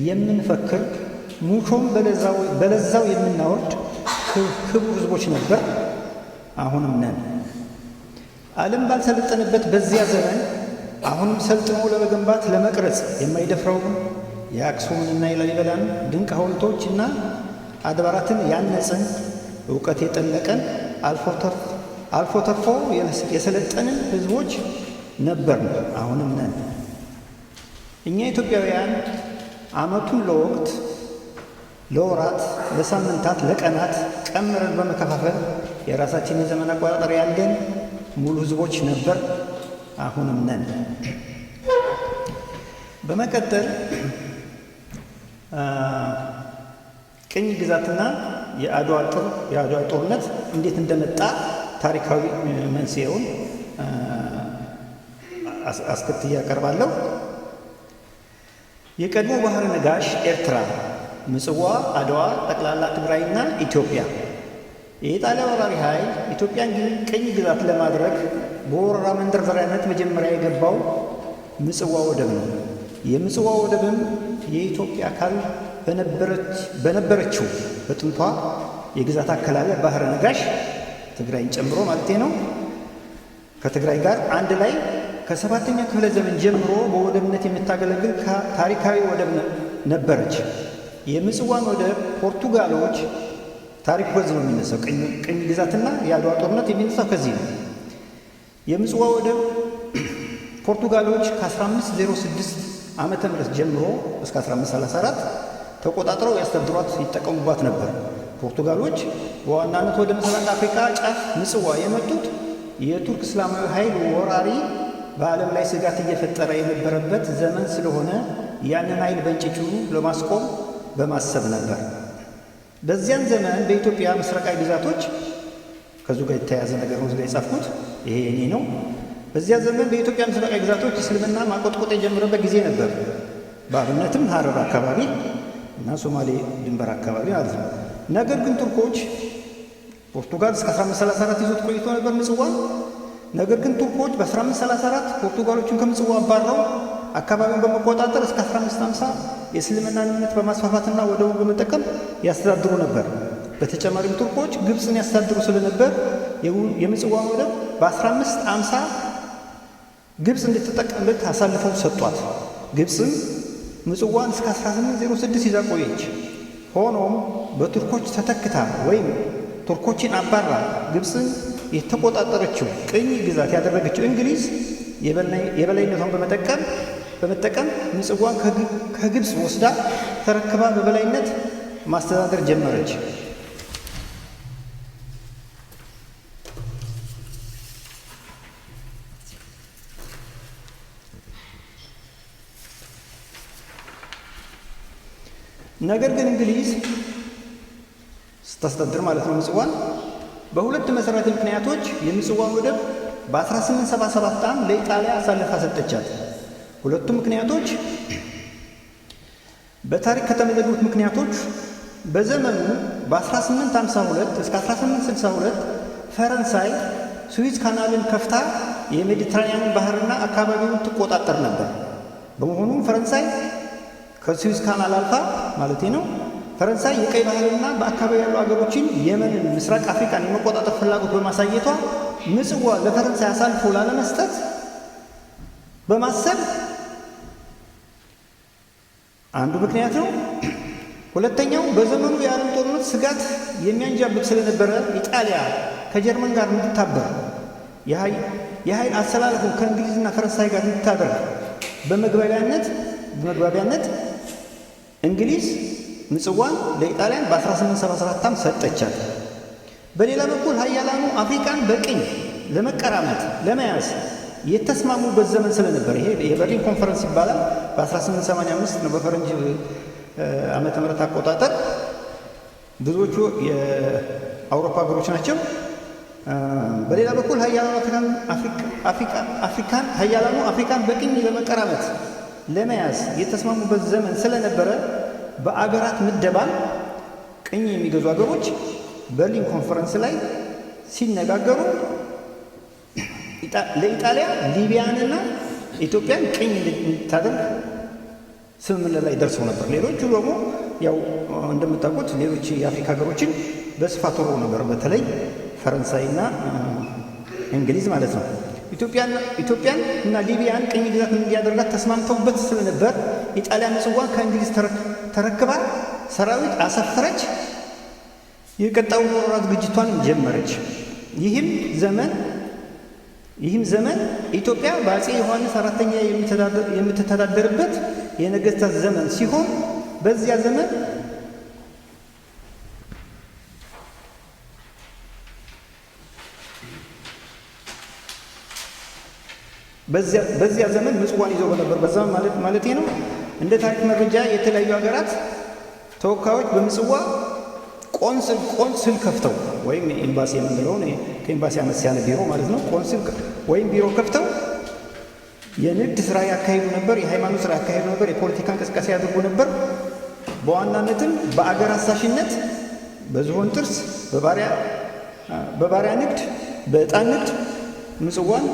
የምንፈክር ሙሾም በለዛው የምናወርድ ክቡር ሕዝቦች ነበር፣ አሁንም ነን። ዓለም ባልሰለጠነበት በዚያ ዘመን አሁንም ሰልጥኖ ለመገንባት ለመቅረጽ የማይደፍረውን የአክሱምንና የላሊበላን ድንቅ ሐውልቶችና አድባራትን ያነጽን እውቀት የጠለቀን አልፎ ተርፎ የሰለጠንን ሕዝቦች ነበርን፣ አሁንም ነን። እኛ ኢትዮጵያውያን ዓመቱን ለወቅት፣ ለወራት፣ ለሳምንታት፣ ለቀናት ቀምረን በመከፋፈል የራሳችን የዘመን አቆጣጠር ያለን ሙሉ ሕዝቦች ነበር፣ አሁንም ነን። በመቀጠል ቅኝ ግዛትና የአድዋ ጦርነት እንዴት እንደመጣ ታሪካዊ መንስኤውን አስከትዬ ያቀርባለሁ። የቀድሞ ባህረ ነጋሽ ኤርትራ፣ ምጽዋ፣ አድዋ፣ ጠቅላላ ትግራይና ኢትዮጵያ። የኢጣሊያ ወራሪ ኃይል ኢትዮጵያን ቅኝ ግዛት ለማድረግ በወረራ መንደርደሪያነት መጀመሪያ የገባው ምጽዋ ወደብ ነው። የምጽዋ ወደብም የኢትዮጵያ አካል በነበረችው በጥንቷ የግዛት አከላለል ባህረ ነጋሽ ትግራይን ጨምሮ ማለት ነው ከትግራይ ጋር አንድ ላይ ከ7ኛው ክፍለ ዘመን ጀምሮ በወደብነት የምታገለግል ታሪካዊ ወደብ ነበረች። የምጽዋን ወደብ ፖርቱጋሎች ታሪክ በዚህ ነው የሚነሳው። ቅኝ ግዛትና የአድዋ ጦርነት የሚነሳው ከዚህ ነው። የምጽዋ ወደብ ፖርቱጋሎች ከ1506 ዓመተ ምህረት ጀምሮ እስከ 1534 ተቆጣጥረው ያስተዳድሯት ይጠቀሙባት ነበር። ፖርቱጋሎች በዋናነት ወደ ምስራቅ አፍሪካ ጫፍ ምጽዋ የመጡት የቱርክ እስላማዊ ኃይል ወራሪ በዓለም ላይ ስጋት እየፈጠረ የነበረበት ዘመን ስለሆነ ያንን ኃይል በእንጭጩ ለማስቆም በማሰብ ነበር። በዚያን ዘመን በኢትዮጵያ ምስራቃዊ ግዛቶች ከዙ ጋር የተያያዘ ነገር ነው የጻፍኩት፣ ይሄ የኔ ነው። በዚያ ዘመን በኢትዮጵያ ምስራቃዊ ግዛቶች እስልምና ማቆጥቆጥ የጀመረበት ጊዜ ነበር። በአብነትም ሀረር አካባቢ እና ሶማሌ ድንበር አካባቢ ማለት ነው። ነገር ግን ቱርኮች ፖርቱጋል እስከ 1534 ይዞት ቆይቶ ነበር ምጽዋ። ነገር ግን ቱርኮች በ1534 ፖርቱጋሎችን ከምጽዋ አባረው አካባቢውን በመቆጣጠር እስከ 1550 የእስልምናን እምነት በማስፋፋትና ወደቡን በመጠቀም ያስተዳድሩ ነበር። በተጨማሪም ቱርኮች ግብፅን ያስተዳድሩ ስለነበር የምጽዋን ወደብ በ1550 ግብፅ እንድትጠቀምበት አሳልፈው ሰጧት። ግብፅም ምጽዋን እስከ 1806 ይዛ ቆየች። ሆኖም በቱርኮች ተተክታ ወይም ቱርኮችን አባራ ግብፅን የተቆጣጠረችው ቅኝ ግዛት ያደረገችው እንግሊዝ የበላይነቷን በመጠቀም ምጽዋን ከግብፅ ወስዳ ተረክባ በበላይነት ማስተዳደር ጀመረች። ነገር ግን እንግሊዝ ስታስተዳድር ማለት ነው ምጽዋን በሁለት መሰረታዊ ምክንያቶች የምጽዋን ወደብ በ1877 ዓ.ም ለኢጣሊያ አሳልፋ ሰጠቻት። ሁለቱም ምክንያቶች በታሪክ ከተመዘገቡት ምክንያቶች በዘመኑ በ1852 እስከ 1862 ፈረንሳይ ስዊዝ ካናልን ከፍታ የሜዲትራኒያን ባህርና አካባቢውን ትቆጣጠር ነበር። በመሆኑም ፈረንሳይ ከስዊዝ ካናል አልፋ ማለት ነው ፈረንሳይ የቀይ ባህርና በአካባቢ ያሉ አገሮችን የመንን፣ ምስራቅ አፍሪካን የመቆጣጠር ፍላጎት በማሳየቷ ምጽዋ ለፈረንሳይ አሳልፎ ላለመስጠት በማሰብ አንዱ ምክንያት ነው። ሁለተኛው በዘመኑ የዓለም ጦርነት ስጋት የሚያንዣብብ ስለነበረ ኢጣሊያ ከጀርመን ጋር እንድታበር የኃይል አሰላለፉ ከእንግሊዝና ፈረንሳይ ጋር እንድታደርግ በመግባቢያነት እንግሊዝ ምጽዋን ለኢጣሊያን በ1877 ዓ.ም ሰጠቻት። በሌላ በኩል ኃያላኑ አፍሪካን በቅኝ ለመቀራመት ለመያዝ የተስማሙበት ዘመን ስለነበር ይሄ የበርሊን ኮንፈረንስ ይባላል። በ1885 ነው በፈረንጅ ዓመተ ምህረት አቆጣጠር። ብዙዎቹ የአውሮፓ ሀገሮች ናቸው። በሌላ በኩል ኃያላኑ አፍሪካን በቅኝ ለመቀራመት ለመያዝ የተስማሙበት ዘመን ስለነበረ በአገራት ምደባን ቅኝ የሚገዙ አገሮች በርሊን ኮንፈረንስ ላይ ሲነጋገሩ ለኢጣሊያ ሊቢያንና ኢትዮጵያን ቅኝ እንድታደርግ ስምምነት ላይ ደርሰው ነበር። ሌሎቹ ደግሞ ያው እንደምታውቁት ሌሎች የአፍሪካ ሀገሮችን በስፋት ወረው ነበር፣ በተለይ ፈረንሳይና እንግሊዝ ማለት ነው። ኢትዮጵያን እና ሊቢያን ቅኝ ግዛት እንዲያደርጋት ተስማምተውበት ስለነበር ኢጣሊያ ምጽዋን ከእንግሊዝ ተረክባ ሰራዊት አሰፈረች። የቀጣዩን ወረራ ዝግጅቷን ጀመረች። ይህም ዘመን ኢትዮጵያ በአፄ ዮሐንስ አራተኛ የምትተዳደርበት የነገስታት ዘመን ሲሆን በዚያ ዘመን ምጽዋን ይዘው በነበር በዛ ማለት ነው። እንደ ታሪክ መረጃ የተለያዩ ሀገራት ተወካዮች በምጽዋ ቆንስል ከፍተው ወይም ኤምባሲ የምንለውን ከኤምባሲ አነስ ያለ ቢሮ ማለት ነው። ቆንስል ወይም ቢሮ ከፍተው የንግድ ስራ ያካሂዱ ነበር፣ የሃይማኖት ስራ ያካሂዱ ነበር፣ የፖለቲካ እንቅስቃሴ ያደርጉ ነበር። በዋናነትም በአገር አሳሽነት፣ በዝሆን ጥርስ፣ በባሪያ ንግድ፣ በዕጣን ንግድ ምጽዋን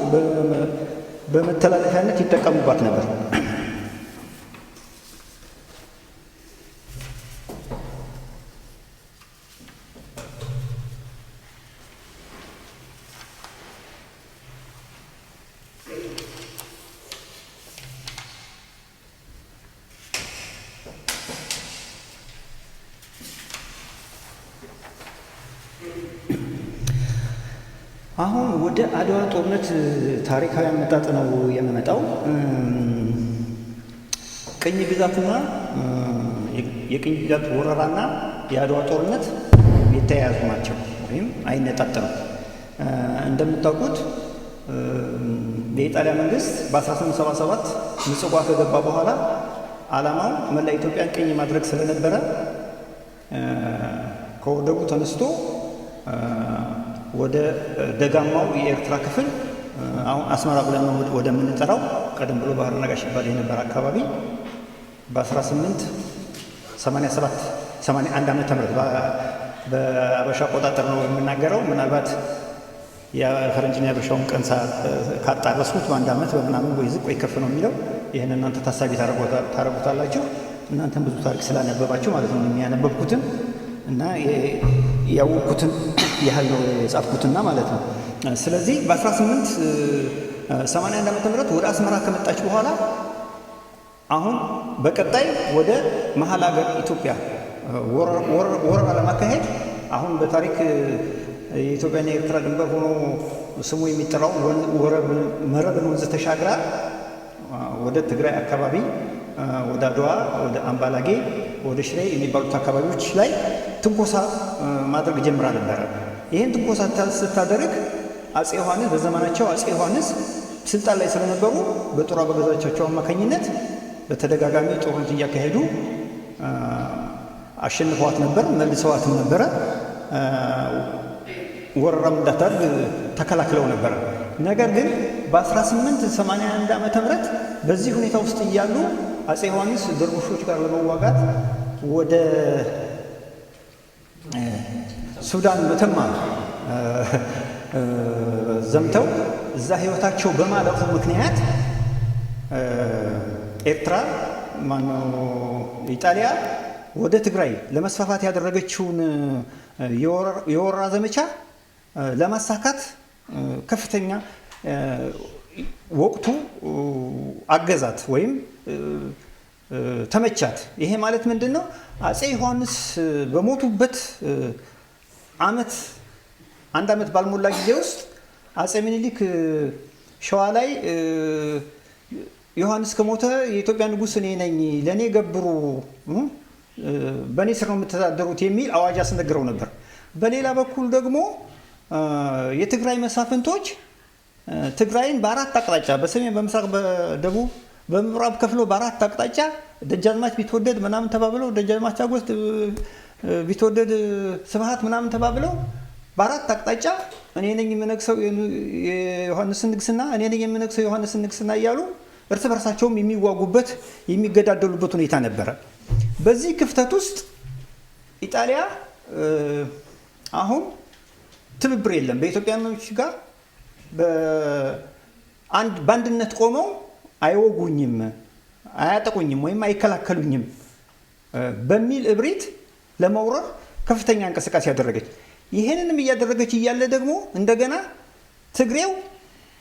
በመተላለፊያነት ይጠቀሙባት ነበር። አሁን ወደ አድዋ ጦርነት ታሪካዊ አመጣጥ ነው የምመጣው። ቅኝ ግዛትና የቅኝ ግዛት ወረራና የአድዋ ጦርነት የተያያዙ ናቸው ወይም አይነጣጠሉም። እንደምታውቁት የኢጣሊያ መንግስት በ1877 ምጽዋ ከገባ በኋላ ዓላማው መላ ኢትዮጵያን ቅኝ ማድረግ ስለነበረ ከወደቡ ተነስቶ ወደ ደጋማው የኤርትራ ክፍል አሁን አስመራ ብለን ወደምንጠራው ቀደም ብሎ ባህር ነጋሽ ይባል የነበረ አካባቢ በ1887 81 ዓመተ ምህረት በአበሻ አቆጣጠር ነው የምናገረው። ምናልባት የፈረንጅና የአበሻውን ቀን ካጣረስኩት በአንድ ዓመት በምናምን ወይ ዝቅ ወይ ከፍ ነው የሚለው። ይህን እናንተ ታሳቢ ታረጉታላችሁ። እናንተም ብዙ ታሪክ ስላነበባችሁ ማለት ነው። የሚያነበብኩትን እና ያወቅኩትን ያህል ነው የጻፍኩትና ማለት ነው። ስለዚህ በ1881 ዓመተ ምህረት ወደ አስመራ ከመጣች በኋላ አሁን በቀጣይ ወደ መሀል ሀገር ኢትዮጵያ ወረራ ለማካሄድ አሁን በታሪክ የኢትዮጵያና የኤርትራ ድንበር ሆኖ ስሙ የሚጠራው መረብን ወንዝ ተሻግራ ወደ ትግራይ አካባቢ ወደ አድዋ፣ ወደ አምባላጌ፣ ወደ ሽሬ የሚባሉት አካባቢዎች ላይ ትንኮሳ ማድረግ ጀምራ ነበረ። ይህን ትንኮሳ ስታደርግ አጼ ዮሐንስ በዘመናቸው አጼ ዮሐንስ ስልጣን ላይ ስለነበሩ በጦር አበጋዞቻቸው አማካኝነት በተደጋጋሚ ጦርነት እያካሄዱ አሸንፈዋት ነበር፣ መልሰዋትም ነበረ። ወረራም እንዳታደርግ ተከላክለው ነበረ። ነገር ግን በ1881 ዓመተ ምህረት በዚህ ሁኔታ ውስጥ እያሉ አጼ ዮሐንስ ደርቡሾች ጋር ለመዋጋት ወደ ሱዳን መተማ ዘምተው እዛ ህይወታቸው በማለፉ ምክንያት ኤርትራ ኢጣሊያ ወደ ትግራይ ለመስፋፋት ያደረገችውን የወረራ ዘመቻ ለማሳካት ከፍተኛ ወቅቱ አገዛት ወይም ተመቻት። ይሄ ማለት ምንድን ነው? አጼ ዮሐንስ በሞቱበት አንድ ዓመት ባልሞላ ጊዜ ውስጥ አጼ ምኒልክ ሸዋ ላይ ዮሐንስ ከሞተ የኢትዮጵያ ንጉሥ እኔ ነኝ፣ ለእኔ ገብሩ፣ በእኔ ስር ነው የምተዳደሩት የሚል አዋጅ አስነግረው ነበር። በሌላ በኩል ደግሞ የትግራይ መሳፍንቶች ትግራይን በአራት አቅጣጫ በሰሜን፣ በምስራቅ፣ በደቡብ፣ በምዕራብ ከፍሎ በአራት አቅጣጫ ደጃዝማች ቢትወደድ ምናምን ተባብለው ደጃዝማች አጎስ ቢትወደድ ስብሃት ምናምን ተባብለው በአራት አቅጣጫ እኔ ነኝ የምነግሰው የዮሐንስን ንግስና፣ እኔ ነኝ የምነግሰው የዮሐንስን ንግስና እያሉ እርስ በርሳቸውም የሚዋጉበት የሚገዳደሉበት ሁኔታ ነበረ። በዚህ ክፍተት ውስጥ ኢጣሊያ አሁን ትብብር የለም በኢትዮጵያኖች ጋር በአንድነት ቆመው አይወጉኝም፣ አያጠቁኝም ወይም አይከላከሉኝም በሚል እብሪት ለመውረር ከፍተኛ እንቅስቃሴ ያደረገች። ይህንንም እያደረገች እያለ ደግሞ እንደገና ትግሬው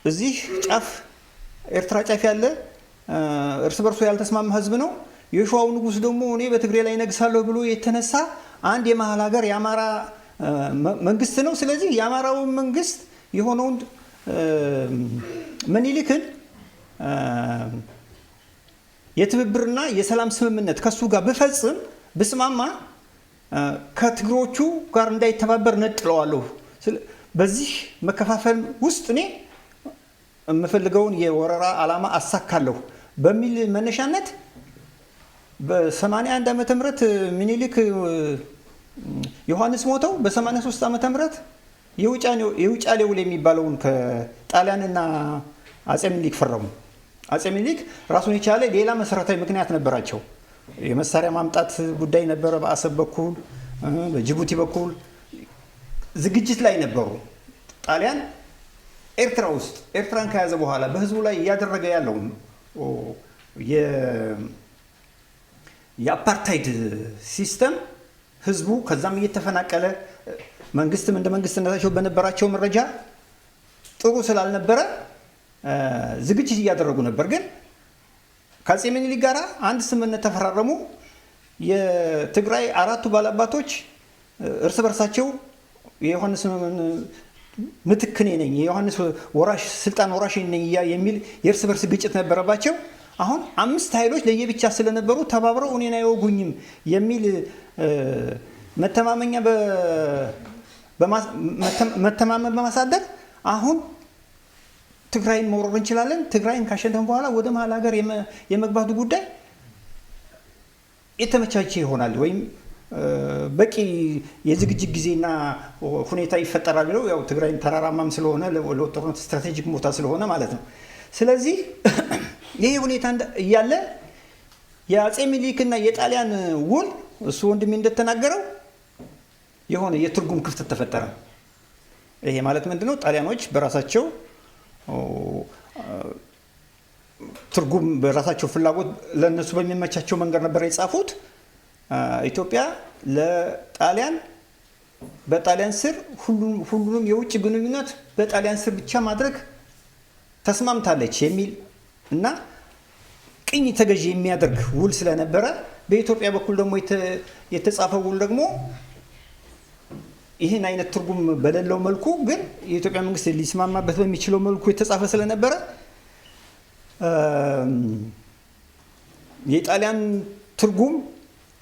እዚህ ጫፍ ኤርትራ ጫፍ ያለ እርስ በርሶ ያልተስማማ ህዝብ ነው። የሸዋው ንጉሥ ደግሞ እኔ በትግሬ ላይ ነግሳለሁ ብሎ የተነሳ አንድ የመሀል ሀገር የአማራ መንግስት ነው። ስለዚህ የአማራው መንግስት የሆነውን ምኒልክን የትብብርና የሰላም ስምምነት ከሱ ጋር ብፈጽም ብስማማ ከትግሮቹ ጋር እንዳይተባበር ነጥለዋለሁ። በዚህ መከፋፈል ውስጥ እኔ የምፈልገውን የወረራ ዓላማ አሳካለሁ በሚል መነሻነት በ81 ዓመተ ምህረት ምኒልክ ዮሐንስ ሞተው በ83 ዓመተ ምህረት የውጫሌ ውል የሚባለውን ከጣሊያንና አጼ ምኒልክ ፈረሙ። አጼ ምኒልክ ራሱን የቻለ ሌላ መሰረታዊ ምክንያት ነበራቸው። የመሳሪያ ማምጣት ጉዳይ ነበረ። በአሰብ በኩል በጅቡቲ በኩል ዝግጅት ላይ ነበሩ። ጣሊያን ኤርትራ ውስጥ ኤርትራን ከያዘ በኋላ በህዝቡ ላይ እያደረገ ያለው የአፓርታይድ ሲስተም ህዝቡ ከዛም እየተፈናቀለ መንግስትም እንደ መንግስትነታቸው በነበራቸው መረጃ ጥሩ ስላልነበረ ዝግጅት እያደረጉ ነበር። ግን ከአጼ ምኒልክ ጋር አንድ ስምምነት ተፈራረሙ። የትግራይ አራቱ ባላባቶች እርስ በርሳቸው የዮሐንስን ምትክ እኔ ነኝ፣ የዮሐንስ ወራሽ ስልጣን ወራሽ ነኝ የሚል የእርስ በርስ ግጭት ነበረባቸው። አሁን 5 ኃይሎች ለየብቻ ስለነበሩ ተባብረው እኔን አይወጉኝም የሚል መተማመን በማሳደር አሁን ትግራይን መውረር እንችላለን፣ ትግራይን ካሸነፍን በኋላ ወደ መሀል ሀገር የመግባቱ ጉዳይ የተመቻቸ ይሆናል ወይም በቂ የዝግጅት ጊዜና ሁኔታ ይፈጠራል ብለው ያው ትግራይን ተራራማም ስለሆነ ለጦርነት ስትራቴጂክ ቦታ ስለሆነ ማለት ነው። ስለዚህ ይሄ ሁኔታ እያለ የአጼ ሚኒሊክና የጣሊያን ውል እሱ ወንድሜ እንደተናገረው የሆነ የትርጉም ክፍተት ተፈጠረ። ይሄ ማለት ምንድነው? ጣሊያኖች በራሳቸው ትርጉም በራሳቸው ፍላጎት ለነሱ በሚመቻቸው መንገድ ነበር የጻፉት። ኢትዮጵያ ለጣሊያን በጣሊያን ስር ሁሉንም የውጭ ግንኙነት በጣሊያን ስር ብቻ ማድረግ ተስማምታለች የሚል እና ቅኝ ተገዢ የሚያደርግ ውል ስለነበረ በኢትዮጵያ በኩል ደግሞ የተጻፈው ውል ደግሞ ይህን አይነት ትርጉም በሌለው መልኩ ግን የኢትዮጵያ መንግስት ሊስማማበት በሚችለው መልኩ የተጻፈ ስለነበረ የጣሊያን ትርጉም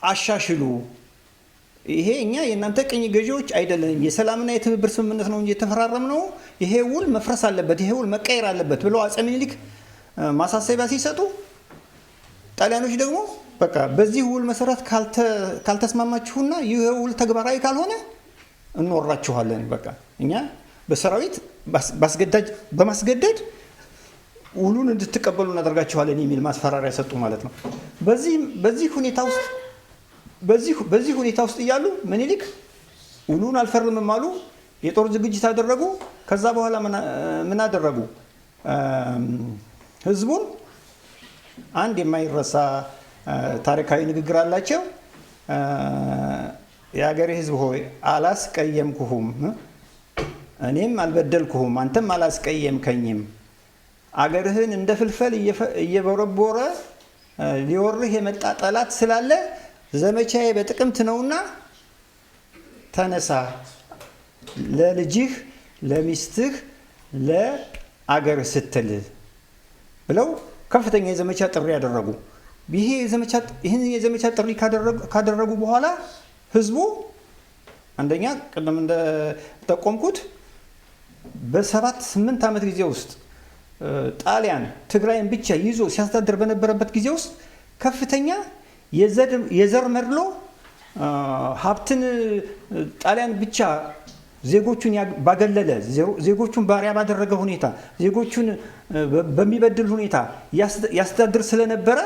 አሻሽሉ፣ ይሄ እኛ የእናንተ ቅኝ ገዢዎች አይደለንም፣ የሰላምና የትብብር ስምምነት ነው እንጂ የተፈራረምነው፣ ይሄ ውል መፍረስ አለበት፣ ይሄ ውል መቀየር አለበት ብለው አጼ ምኒልክ ማሳሰቢያ ሲሰጡ ጣሊያኖች ደግሞ በቃ በዚህ ውል መሰረት ካልተስማማችሁና ይህ ውል ተግባራዊ ካልሆነ እንወራችኋለን፣ በቃ እኛ በሰራዊት በማስገደድ ውሉን እንድትቀበሉ እናደርጋችኋለን የሚል ማስፈራሪያ ሰጡ ማለት ነው። በዚህ ሁኔታ ውስጥ እያሉ ምኒልክ ውሉን አልፈርምም አሉ። የጦር ዝግጅት አደረጉ። ከዛ በኋላ ምን አደረጉ? ህዝቡን አንድ የማይረሳ ታሪካዊ ንግግር አላቸው። የሀገሬ ህዝብ ሆይ አላስቀየምኩሁም፣ እኔም አልበደልኩሁም፣ አንተም አላስቀየምከኝም። አገርህን እንደ ፍልፈል እየቦረቦረ ሊወርህ የመጣ ጠላት ስላለ ዘመቻዬ በጥቅምት ነውና ተነሳ፣ ለልጅህ፣ ለሚስትህ፣ ለአገርህ ስትል ብለው ከፍተኛ የዘመቻ ጥሪ ያደረጉ። ይህን የዘመቻ ጥሪ ካደረጉ በኋላ ህዝቡ አንደኛ ቅድም እንደጠቆምኩት በ7-8 ዓመት ጊዜ ውስጥ ጣሊያን ትግራይን ብቻ ይዞ ሲያስተዳድር በነበረበት ጊዜ ውስጥ ከፍተኛ የዘር መድሎ ሀብትን ጣሊያን ብቻ ዜጎቹን ባገለለ፣ ዜጎቹን ባሪያ ባደረገ ሁኔታ፣ ዜጎቹን በሚበድል ሁኔታ ያስተዳድር ስለነበረ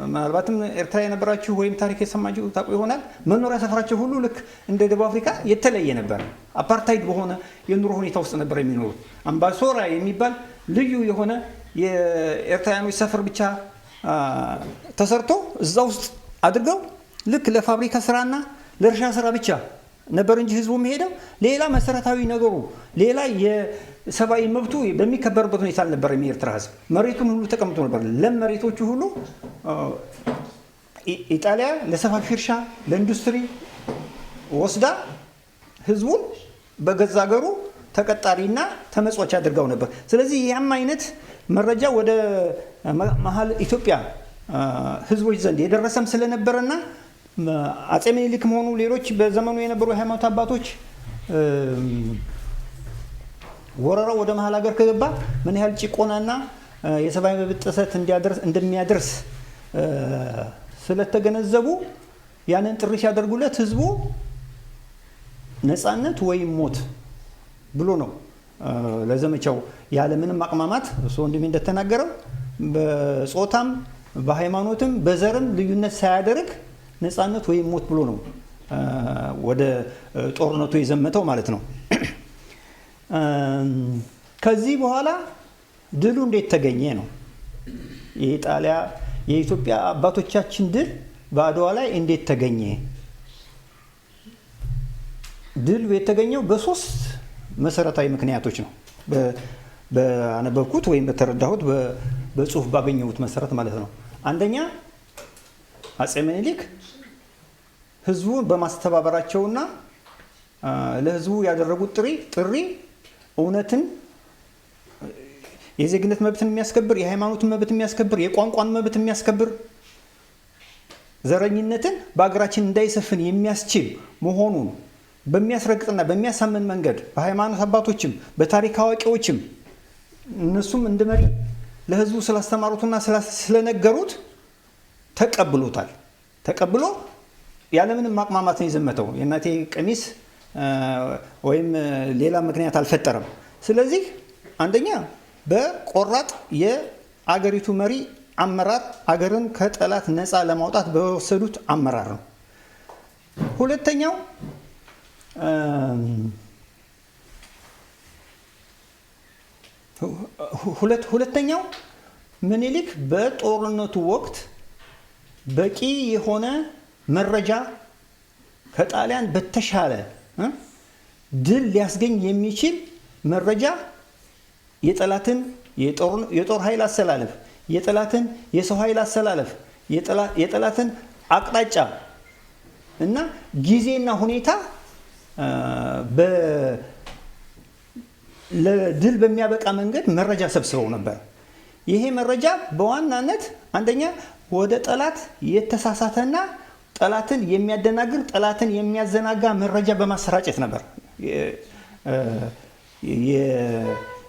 ምናልባትም ኤርትራ የነበራችሁ ወይም ታሪክ የሰማችሁ ታውቁ ይሆናል። መኖሪያ ሰፈራቸው ሁሉ ልክ እንደ ደቡብ አፍሪካ የተለየ ነበር። አፓርታይድ በሆነ የኑሮ ሁኔታ ውስጥ ነበር የሚኖሩት። አምባሶራ የሚባል ልዩ የሆነ የኤርትራውያኖች ሰፈር ብቻ ተሰርቶ እዛ ውስጥ አድርገው ልክ ለፋብሪካ ስራና ለእርሻ ስራ ብቻ ነበር እንጂ ህዝቡ የሚሄደው ሌላ መሰረታዊ ነገሩ ሌላ የሰብአዊ መብቱ በሚከበርበት ሁኔታ አልነበረም። የኤርትራ ህዝብ መሬቱን ሁሉ ተቀምጦ ነበር። ለም መሬቶቹ ሁሉ ኢጣሊያ ለሰፋፊ እርሻ፣ ለኢንዱስትሪ ወስዳ ህዝቡን በገዛ ሀገሩ ተቀጣሪና ተመጽዋች አድርገው ነበር። ስለዚህ ያም አይነት መረጃ ወደ መሀል ኢትዮጵያ ህዝቦች ዘንድ የደረሰም ስለነበረና አጼ ምኒልክ መሆኑ ሌሎች በዘመኑ የነበሩ የሃይማኖት አባቶች ወረራው ወደ መሀል ሀገር ከገባ ምን ያህል ጭቆናና የሰብአዊ መብት ጥሰት እንደሚያደርስ ስለተገነዘቡ ያንን ጥሪ ሲያደርጉለት ህዝቡ ነፃነት ወይም ሞት ብሎ ነው ለዘመቻው ያለምንም አቅማማት እሱ ወንድሜ እንደተናገረው በጾታም በሃይማኖትም በዘርም ልዩነት ሳያደርግ ነፃነት ወይም ሞት ብሎ ነው ወደ ጦርነቱ የዘመተው ማለት ነው። ከዚህ በኋላ ድሉ እንዴት ተገኘ ነው? የኢትዮጵያ አባቶቻችን ድል በአድዋ ላይ እንዴት ተገኘ? ድል የተገኘው በ3 መሰረታዊ ምክንያቶች ነው። በአነበብኩት ወይም በተረዳሁት በጽሁፍ ባገኘሁት መሰረት ማለት ነው። አንደኛ አጼ ምኒልክ ህዝቡን በማስተባበራቸውና ለህዝቡ ያደረጉት ጥሪ እውነትን፣ የዜግነት መብትን የሚያስከብር፣ የሃይማኖትን መብት የሚያስከብር፣ የቋንቋን መብት የሚያስከብር፣ ዘረኝነትን በሀገራችን እንዳይሰፍን የሚያስችል መሆኑን በሚያስረግጥና በሚያሳምን መንገድ በሃይማኖት አባቶችም በታሪክ አዋቂዎችም እነሱም እንደ መሪ ለህዝቡ ስላስተማሩትና ስለነገሩት ተቀብሎታል። ተቀብሎ ያለምንም ማቅማማት ነው የዘመተው። የእናቴ ቀሚስ ወይም ሌላ ምክንያት አልፈጠረም። ስለዚህ አንደኛ በቆራጥ የአገሪቱ መሪ አመራር አገርን ከጠላት ነፃ ለማውጣት በወሰዱት አመራር ነው። ሁለተኛው ምኒልክ በጦርነቱ ወቅት በቂ የሆነ መረጃ ከጣሊያን በተሻለ ድል ሊያስገኝ የሚችል መረጃ የጠላትን የጦር ኃይል አሰላለፍ፣ የጠላትን የሰው ኃይል አሰላለፍ፣ የጠላትን አቅጣጫ እና ጊዜና ሁኔታ ለድል በሚያበቃ መንገድ መረጃ ሰብስበው ነበር። ይሄ መረጃ በዋናነት አንደኛ ወደ ጠላት የተሳሳተና ጠላትን የሚያደናግር ጠላትን የሚያዘናጋ መረጃ በማሰራጨት ነበር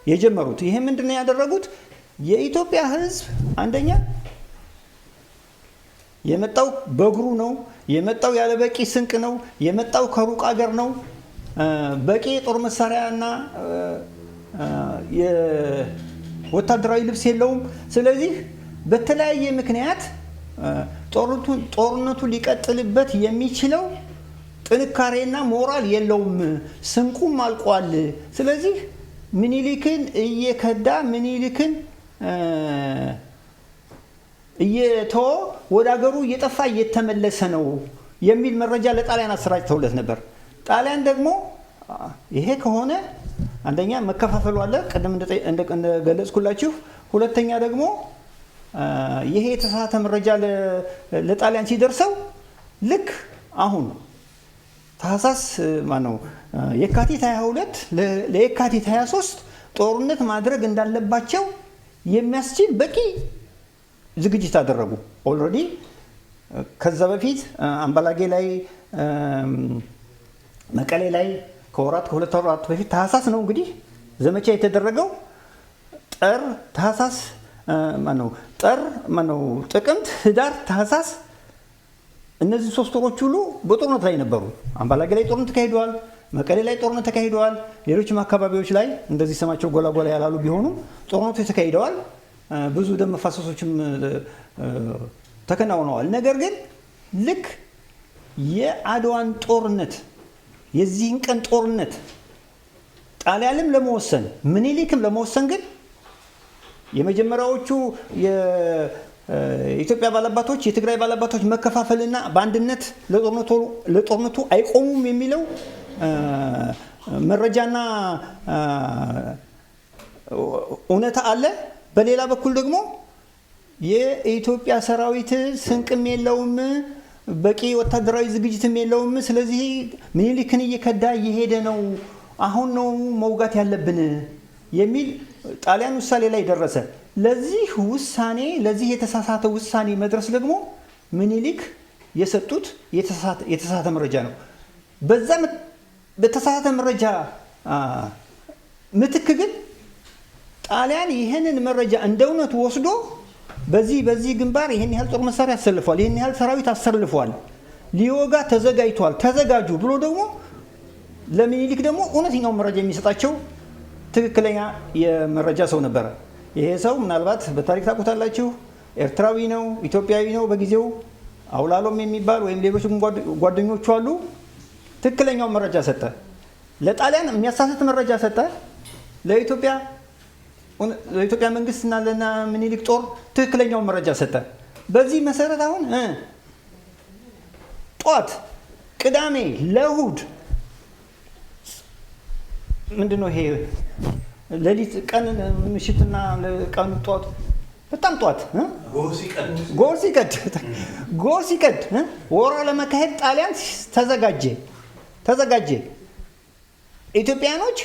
የጀመሩት። ይሄ ምንድነው ያደረጉት? የኢትዮጵያ ሕዝብ አንደኛ የመጣው በእግሩ ነው፣ የመጣው ያለ በቂ ስንቅ ነው፣ የመጣው ከሩቅ አገር ነው፣ በቂ የጦር መሳሪያና የወታደራዊ ልብስ የለውም። ስለዚህ በተለያየ ምክንያት ጦርነቱ ሊቀጥልበት የሚችለው ጥንካሬና ሞራል የለውም፣ ስንቁም አልቋል። ስለዚህ ምኒልክን እየከዳ ምኒልክን እየተወ ወደ ሀገሩ እየጠፋ እየተመለሰ ነው የሚል መረጃ ለጣሊያን አሰራጭተውለት ነበር። ጣሊያን ደግሞ ይሄ ከሆነ አንደኛ መከፋፈሉ አለ ቅድም እንደገለጽኩላችሁ፣ ሁለተኛ ደግሞ ይሄ የተሳሳተ መረጃ ለጣሊያን ሲደርሰው ልክ አሁን ታህሳስ ማነው የካቲት 22 ለየካቲት 23 ጦርነት ማድረግ እንዳለባቸው የሚያስችል በቂ ዝግጅት አደረጉ። ኦልሬዲ ከዛ በፊት አምባላጌ ላይ መቀሌ ላይ ከሁለት ወራት በፊት ታህሳስ ነው እንግዲህ ዘመቻ የተደረገው። ጥቅምት፣ ህዳር፣ ታህሳስ እነዚህ 3 ወሮች ሁሉ በጦርነት ላይ ነበሩ። አምባላጌ ላይ ጦርነት ተካሂደዋል። መቀሌ ላይ ጦርነት ተካሂደዋል። ሌሎችም አካባቢዎች ላይ እንደዚህ ስማቸው ጎላ ጎላ ያላሉ ቢሆኑም ጦርነቶች ተካሂደዋል። ብዙ ደም መፋሰሶችም ተከናውነዋል። ነገር ግን ልክ የአድዋን ጦርነት የዚህን ቀን ጦርነት ጣሊያንም ለመወሰን ምኒልክም ለመወሰን ግን የመጀመሪያዎቹ የኢትዮጵያ ባላባቶች የትግራይ ባላባቶች መከፋፈልና በአንድነት ለጦርነቱ አይቆሙም የሚለው መረጃና እውነታ አለ። በሌላ በኩል ደግሞ የኢትዮጵያ ሰራዊት ስንቅም የለውም፣ በቂ ወታደራዊ ዝግጅትም የለውም። ስለዚህ ምኒልክን እየከዳ እየሄደ ነው፣ አሁን ነው መውጋት ያለብን የሚል ጣሊያን ውሳኔ ላይ ደረሰ። ለዚህ የተሳሳተ ውሳኔ መድረስ ደግሞ ምኒልክ የሰጡት የተሳሳተ መረጃ ነው። በዛ በተሳሳተ መረጃ ምትክ ግን ጣሊያን ይህንን መረጃ እንደ እውነት ወስዶ በዚህ ግንባር ይህን ያህል ጦር መሳሪያ አሰልፏል፣ ይህን ያህል ሰራዊት አሰልፏል፣ ሊወጋ ተዘጋጅቷል፣ ተዘጋጁ ብሎ ደግሞ ለምኒልክ ደግሞ እውነተኛውን መረጃ የሚሰጣቸው ትክክለኛ የመረጃ ሰው ነበረ። ይሄ ሰው ምናልባት በታሪክ ታውቁታላችሁ፣ ኤርትራዊ ነው፣ ኢትዮጵያዊ ነው። በጊዜው አውላሎም የሚባል ወይም ሌሎች ጓደኞቹ አሉ። ትክክለኛውን መረጃ ሰጠ። ለጣሊያን የሚያሳስት መረጃ ሰጠ። ለኢትዮጵያ መንግስትና ለና ምኒልክ ጦር ትክክለኛውን መረጃ ሰጠ። በዚህ መሰረት አሁን ጧት ቅዳሜ ለእሑድ ምንድነው ይሄ ሌሊት ቀን ምሽትና ቀኑ ጧት በጣም ጧት ጎል ሲቀድ ወራ ለመካሄድ ጣሊያን ተዘጋጀ። ኢትዮጵያኖች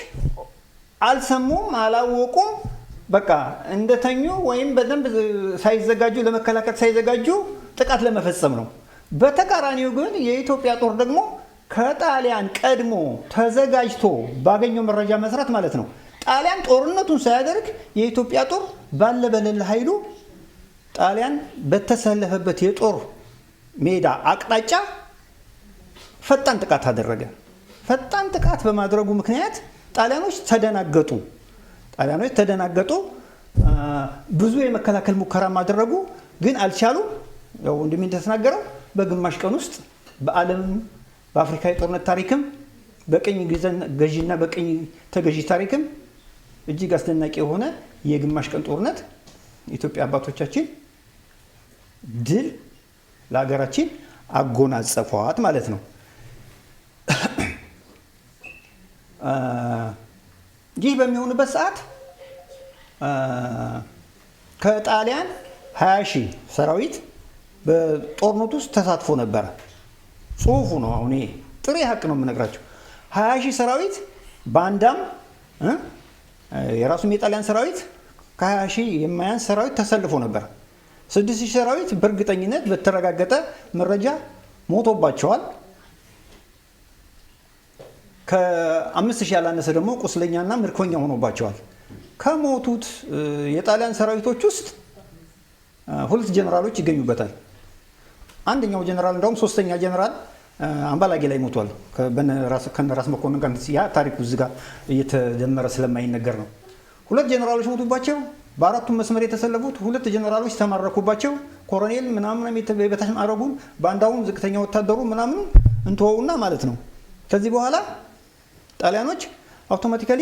አልሰሙም፣ አላወቁም። በቃ እንደተኙ ወይም በደንብ ሳይዘጋጁ ለመከላከል ሳይዘጋጁ ጥቃት ለመፈጸም ነው። በተቃራኒው ግን የኢትዮጵያ ጦር ደግሞ ከጣሊያን ቀድሞ ተዘጋጅቶ ባገኘው መረጃ መሰረት ማለት ነው ጣሊያን ጦርነቱን ሳያደርግ የኢትዮጵያ ጦር ባለ በሌለ ኃይሉ ጣሊያን በተሰለፈበት የጦር ሜዳ አቅጣጫ ፈጣን ጥቃት አደረገ። ፈጣን ጥቃት በማድረጉ ምክንያት ጣሊያኖች ተደናገጡ። ብዙ የመከላከል ሙከራ ማድረጉ ግን አልቻሉም። ያው እንደተናገረው በግማሽ ቀን ውስጥ በዓለምም በአፍሪካ የጦርነት ታሪክም በቅኝ ገዢና በቅኝ ተገዢ ታሪክም እጅግ አስደናቂ የሆነ የግማሽ ቀን ጦርነት ኢትዮጵያ አባቶቻችን ድል ለሀገራችን አጎናጸፏት ማለት ነው። ይህ በሚሆንበት ሰዓት ከጣሊያን 20,000 ሰራዊት በጦርነቱ ውስጥ ተሳትፎ ነበረ። ጽሁፉ ነው። አሁን ይሄ ጥሬ ሀቅ ነው የምነግራቸው። 20,000 ሰራዊት ባንዳም የራሱም የጣሊያን ሰራዊት ከ20,000 የማያንስ ሰራዊት ተሰልፎ ነበር። 6,000 ሰራዊት በእርግጠኝነት በተረጋገጠ መረጃ ሞቶባቸዋል። ከ5,000 ያላነሰ ደግሞ ቁስለኛና ምርኮኛ ሆኖባቸዋል። ከሞቱት የጣሊያን ሰራዊቶች ውስጥ 2 ጀነራሎች ይገኙበታል። አንደኛው ጀነራል እንደውም 3ኛ ጀነራል አምባላጌ ላይ ሞቷል። ከነራስ መኮንን ጋር ያ ታሪኩ እዚህ ጋር እየተደመረ ስለማይነገር ነው። 2 ጀነራሎች ሞቱባቸው። በአራቱም መስመር የተሰለፉት 2 ጀነራሎች ተማረኩባቸው። ኮሎኔል ምናምን የበታች ማዕረጉን ባንዳውን ዝቅተኛ ወታደሩ ምናምን እንተወውና ማለት ነው። ከዚህ በኋላ ጣሊያኖች አውቶማቲካሊ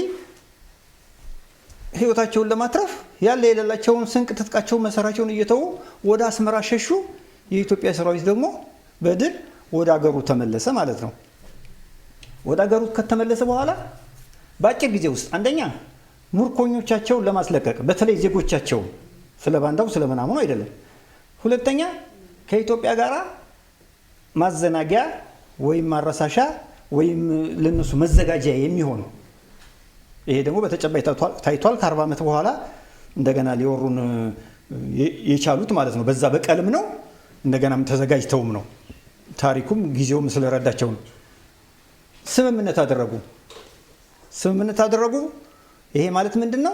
ህይወታቸውን ለማትረፍ ያለ የሌላቸውን ስንቅ ትጥቃቸውን መሳሪያቸውን እየተዉ ወደ አስመራ ሸሹ። የኢትዮጵያ ሰራዊት ደግሞ በድል ወደ አገሩ ተመለሰ ማለት ነው። ወደ አገሩ ከተመለሰ በኋላ በአጭር ጊዜ ውስጥ አንደኛ ምርኮኞቻቸውን ለማስለቀቅ በተለይ ዜጎቻቸው ስለ ባንዳው ስለ ምናምኑ አይደለም። ሁለተኛ ከኢትዮጵያ ጋር ማዘናጊያ ወይም ማረሳሻ ወይም ለነሱ መዘጋጃ የሚሆን ይሄ ደግሞ በተጨባጭ ታይቷል። ከ40 ዓመት በኋላ እንደገና ሊወሩን የቻሉት ማለት ነው። በዛ በቀልም ነው እንደገናም ተዘጋጅተውም ነው። ታሪኩም ጊዜውም ስለረዳቸው ነው። ስምምነት አደረጉ። ይሄ ማለት ምንድነው?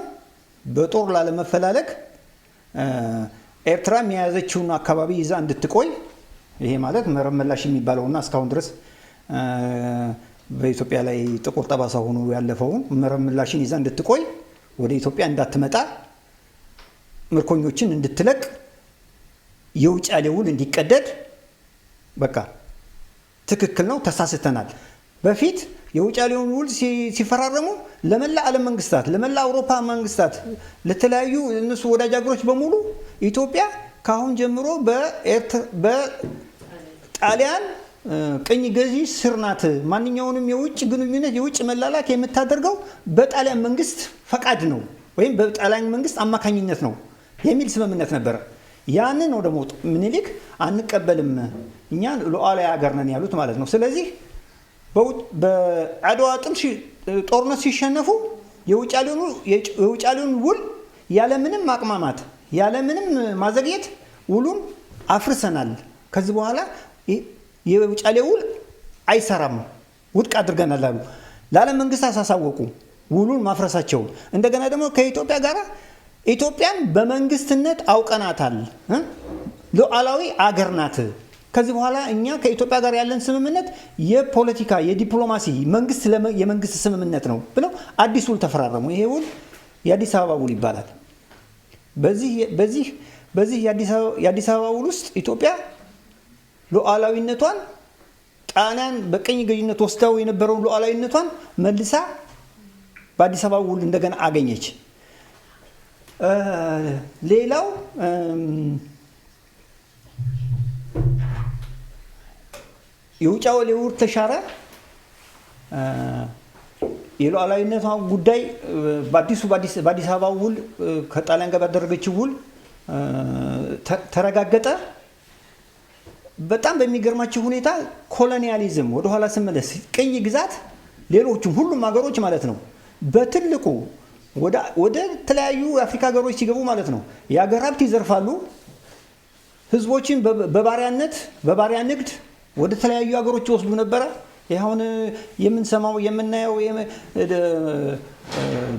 በጦር ላለመፈላለግ ኤርትራ የያዘችውን አካባቢ ይዛ እንድትቆይ። ይሄ ማለት መረብ መላሽ የሚባለውና እስካሁን ድረስ በኢትዮጵያ ላይ ጥቁር ጠባሳ ሆኖ ያለፈውን መረብ መላሽን ይዛ እንድትቆይ፣ ወደ ኢትዮጵያ እንዳትመጣ፣ ምርኮኞችን እንድትለቅ፣ የውጫሌ ውል እንዲቀደድ። በቃ ትክክል ነው፣ ተሳስተናል። በፊት የውጫሌውን ውል ሲፈራረሙ ለመላ ዓለም መንግስታት፣ ለመላ አውሮፓ መንግስታት፣ ለተለያዩ እነሱ ወዳጅ አገሮች በሙሉ ኢትዮጵያ ካሁን ጀምሮ በጣሊያን ቅኝ ገዢ ስር ናት፣ ማንኛውንም የውጭ ግንኙነት የውጭ መላላክ የምታደርገው በጣሊያን መንግስት ፈቃድ ነው ወይም በጣሊያን መንግስት አማካኝነት ነው የሚል ስምምነት ነበረ። ያንን ነው ደግሞ ምኒልክ አንቀበልም፣ እኛ ሉዓላዊ ሀገር ነን ያሉት ማለት ነው። ስለዚህ በአድዋ ጦርነት ሲሸነፉ የውጫሌውን ውል ያለምንም ማቅማማት ያለምንም ማዘግየት ውሉን አፍርሰናል፣ ከዚህ በኋላ የውጫሌ ውል አይሰራም፣ ውድቅ አድርገናል አሉ። ለዓለም መንግስታት አሳወቁ ውሉን ማፍረሳቸውን። እንደገና ደግሞ ከኢትዮጵያ ጋር ኢትዮጵያን በመንግስትነት አውቀናታል፣ ሉዓላዊ አገር ናት፣ ከዚህ በኋላ እኛ ከኢትዮጵያ ጋር ያለን ስምምነት የፖለቲካ የዲፕሎማሲ የመንግስት ስምምነት ነው ብለው አዲስ ውል ተፈራረሙ። ይሄ ውል የአዲስ አበባ ውል ይባላል። በዚህ የአዲስ አበባ ውል ውስጥ ኢትዮጵያ ሉዓላዊነቷን ጣሊያን በቅኝ ገዥነት ወስዳው የነበረውን ሉዓላዊነቷን መልሳ በአዲስ አበባ ውል እንደገና አገኘች። ሌላው የውጫሌ ውል ተሻረ። የሉዓላዊነቷ ጉዳይ በአዲስ አበባ ውል ከጣሊያን ጋር ባደረገችው ውል ተረጋገጠ። በጣም በሚገርማችሁ ሁኔታ ኮሎኒያሊዝም ወደኋላ ስመለስ ቅኝ ግዛት ሌሎቹም ሁሉም ሀገሮች ማለት ነው በትልቁ ወደ ተለያዩ የአፍሪካ ሀገሮች ሲገቡ ማለት ነው የሀገር ሀብት ይዘርፋሉ። ህዝቦችን በባሪያ ንግድ ወደ ተለያዩ ሀገሮች ይወስዱ ነበረ። ይኸውን የምንሰማው የምናየው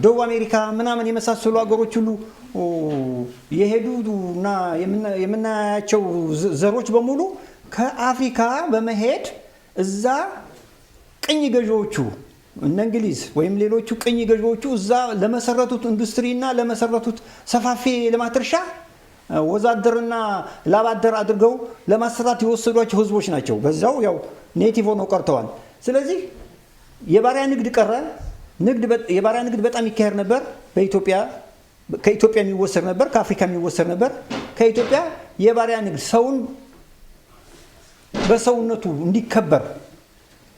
ደቡብ አሜሪካ ምናምን የመሳሰሉ ሀገሮች ሁሉ የሄዱና የምናያቸው ዘሮች በሙሉ ከአፍሪካ በመሄድ እዛ ቅኝ ገዢዎቹ እነ እንግሊዝ ወይም ሌሎቹ ቅኝ ገዢዎቹ እዛ ለመሰረቱት ኢንዱስትሪና ለመሰረቱት ሰፋፊ ልማት እርሻ ወዛደርና ላባደር አድርገው ለማሰራት የወሰዷቸው ህዝቦች ናቸው። በዛው ያው ኔቲቭ ሆነው ቀርተዋል። ስለዚህ የባሪያ ንግድ ቀረ። የባሪያ ንግድ በጣም ይካሄድ ነበር። ከኢትዮጵያ የሚወሰድ ነበር፣ ከአፍሪካ የሚወሰድ ነበር። ከኢትዮጵያ የባሪያ ንግድ ሰውን በሰውነቱ እንዲከበር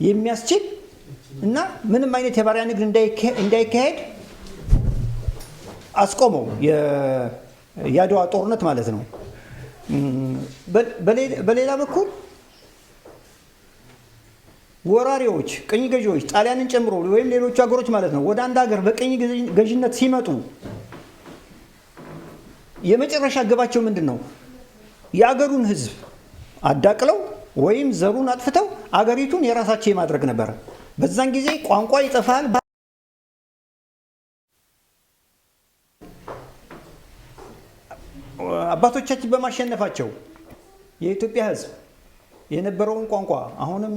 የሚያስችል እና ምንም አይነት የባሪያ ንግድ እንዳይካሄድ አስቆመው የአድዋ ጦርነት ማለት ነው። በሌላ በኩል ወራሪዎች፣ ቅኝ ገዢዎች ጣሊያንን ጨምሮ ወይም ሌሎቹ ሀገሮች ማለት ነው ወደ አንድ ሀገር በቅኝ ገዢነት ሲመጡ የመጨረሻ ግባቸው ምንድን ነው? የአገሩን ህዝብ አዳቅለው ወይም ዘሩን አጥፍተው አገሪቱን የራሳቸው የማድረግ ነበር። በዛን ጊዜ ቋንቋ ይጠፋል። አባቶቻችን በማሸነፋቸው የኢትዮጵያ ህዝብ የነበረውን ቋንቋ አሁንም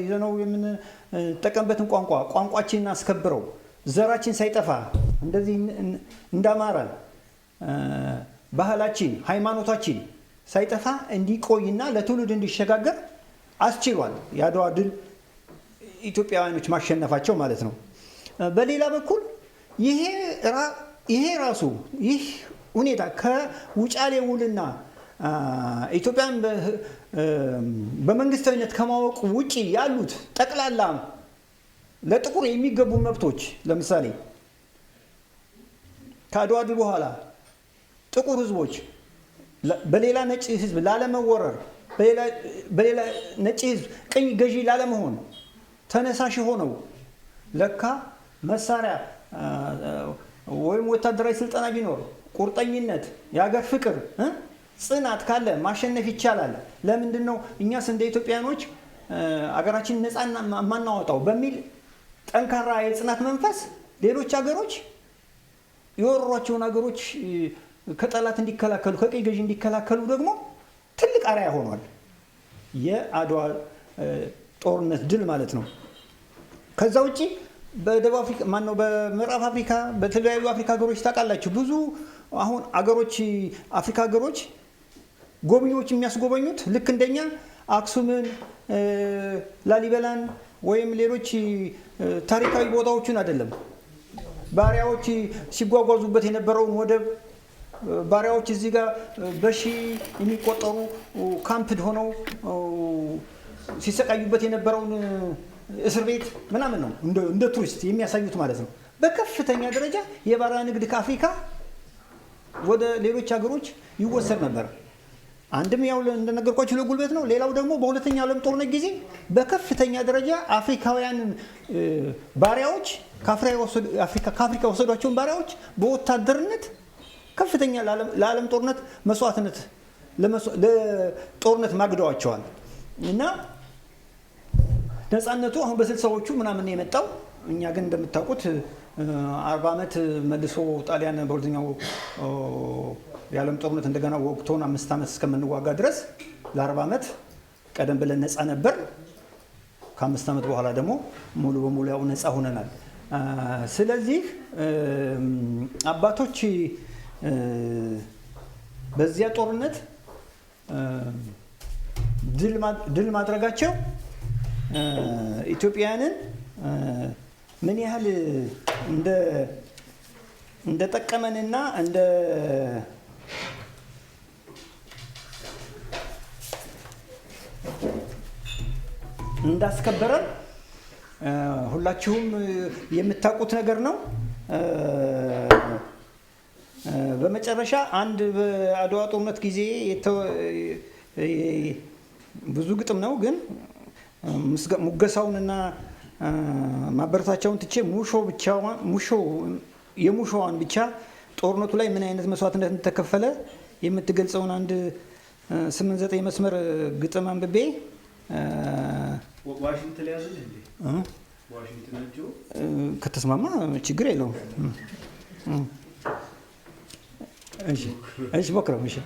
ይዘነው የምንጠቀምበትን ቋንቋችንን አስከብረው ዘራችን ሳይጠፋ እንደዚህ እንዳማረ ባህላችን፣ ሃይማኖታችን ሳይጠፋ እንዲቆይና ለትውልድ እንዲሸጋገር አስችሏል። የአድዋ ድል ኢትዮጵያውያኖች ማሸነፋቸው ማለት ነው። በሌላ በኩል ይህ ሁኔታ ከውጫሌ ውልና ኢትዮጵያን በመንግስታዊነት ከማወቅ ውጪ ያሉት ጠቅላላ ለጥቁር የሚገቡ መብቶች ለምሳሌ ከአድዋ ድል በኋላ ጥቁር ህዝቦች በሌላ ነጭ ህዝብ ላለመወረር፣ በሌላ ነጭ ህዝብ ቅኝ ገዢ ላለመሆን ተነሳሽ ሆነው ለካ መሳሪያ ወይም ወታደራዊ ስልጠና ቢኖር ቁርጠኝነት፣ የሀገር ፍቅር፣ ጽናት ካለ ማሸነፍ ይቻላል። ለምንድን ነው እኛስ እንደ ኢትዮጵያኖች አገራችን ነፃ ማናወጣው በሚል ጠንካራ የጽናት መንፈስ ሌሎች ሀገሮች የወረሯቸውን ሀገሮች ከጠላት እንዲከላከሉ፣ ከቀኝ ገዢ እንዲከላከሉ ደግሞ ትልቅ አርአያ ሆኗል የአድዋ ጦርነት ድል ማለት ነው። ከዛ ውጪ በደቡብ አፍሪካ በምዕራብ አፍሪካ በተለያዩ አፍሪካ ሀገሮች ታውቃላችሁ፣ ብዙ አሁን አገሮች አፍሪካ ሀገሮች ጎብኚዎች የሚያስጎበኙት ልክ እንደኛ አክሱምን፣ ላሊበላን ወይም ሌሎች ታሪካዊ ቦታዎችን አይደለም። ባሪያዎች ሲጓጓዙበት የነበረውን ወደብ፣ ባሪያዎች እዚህ ጋር በሺ የሚቆጠሩ ካምፕድ ሆነው ሲሰቃዩበት የነበረውን እስር ቤት ምናምን ነው እንደ ቱሪስት የሚያሳዩት ማለት ነው። በከፍተኛ ደረጃ የባሪያ ንግድ ከአፍሪካ ወደ ሌሎች ሀገሮች ይወሰድ ነበር። አንድም ያው እንደነገርኳችሁ ለጉልበት ነው። ሌላው ደግሞ በሁለተኛው ዓለም ጦርነት ጊዜ በከፍተኛ ደረጃ አፍሪካውያንን ባሪያዎች ከአፍሪካ ወሰዷቸውን ባሪያዎች በወታደርነት ከፍተኛ ለዓለም ጦርነት መስዋዕትነት ለጦርነት ማግደዋቸዋል እና ነፃነቱ አሁን በስልሳዎቹ ምናምን የመጣው። እኛ ግን እንደምታውቁት 40 ዓመት መልሶ ጣሊያን በሁለተኛው የዓለም ጦርነት እንደገና ወቅቶን 5 ዓመት እስከምንዋጋ ድረስ ለ40 ዓመት ቀደም ብለን ነፃ ነበር። ከ5 ዓመት በኋላ ደግሞ ሙሉ በሙሉ ያው ነፃ ሆነናል። ስለዚህ አባቶች በዚያ ጦርነት ድል ማድረጋቸው ኢትዮጵያውያንን ምን ያህል እንደጠቀመንና እንዳስከበረን ሁላችሁም የምታውቁት ነገር ነው። በመጨረሻ አንድ በአድዋ ጦርነት ጊዜ ብዙ ግጥም ነው ግን ሙገሳውንና ማበረታቻውን ትቼ የሙሾዋን ብቻ ጦርነቱ ላይ ምን አይነት መስዋዕትነት እንደተከፈለ የምትገልጸውን አንድ 8-9 መስመር ግጥም አንብቤ ዋሽንግተን ላይ ያዘለ እንዴ? ዋሽንግተን ናቸው። ከተስማማ ችግር የለውም። እሺ ሞክረው። እሺ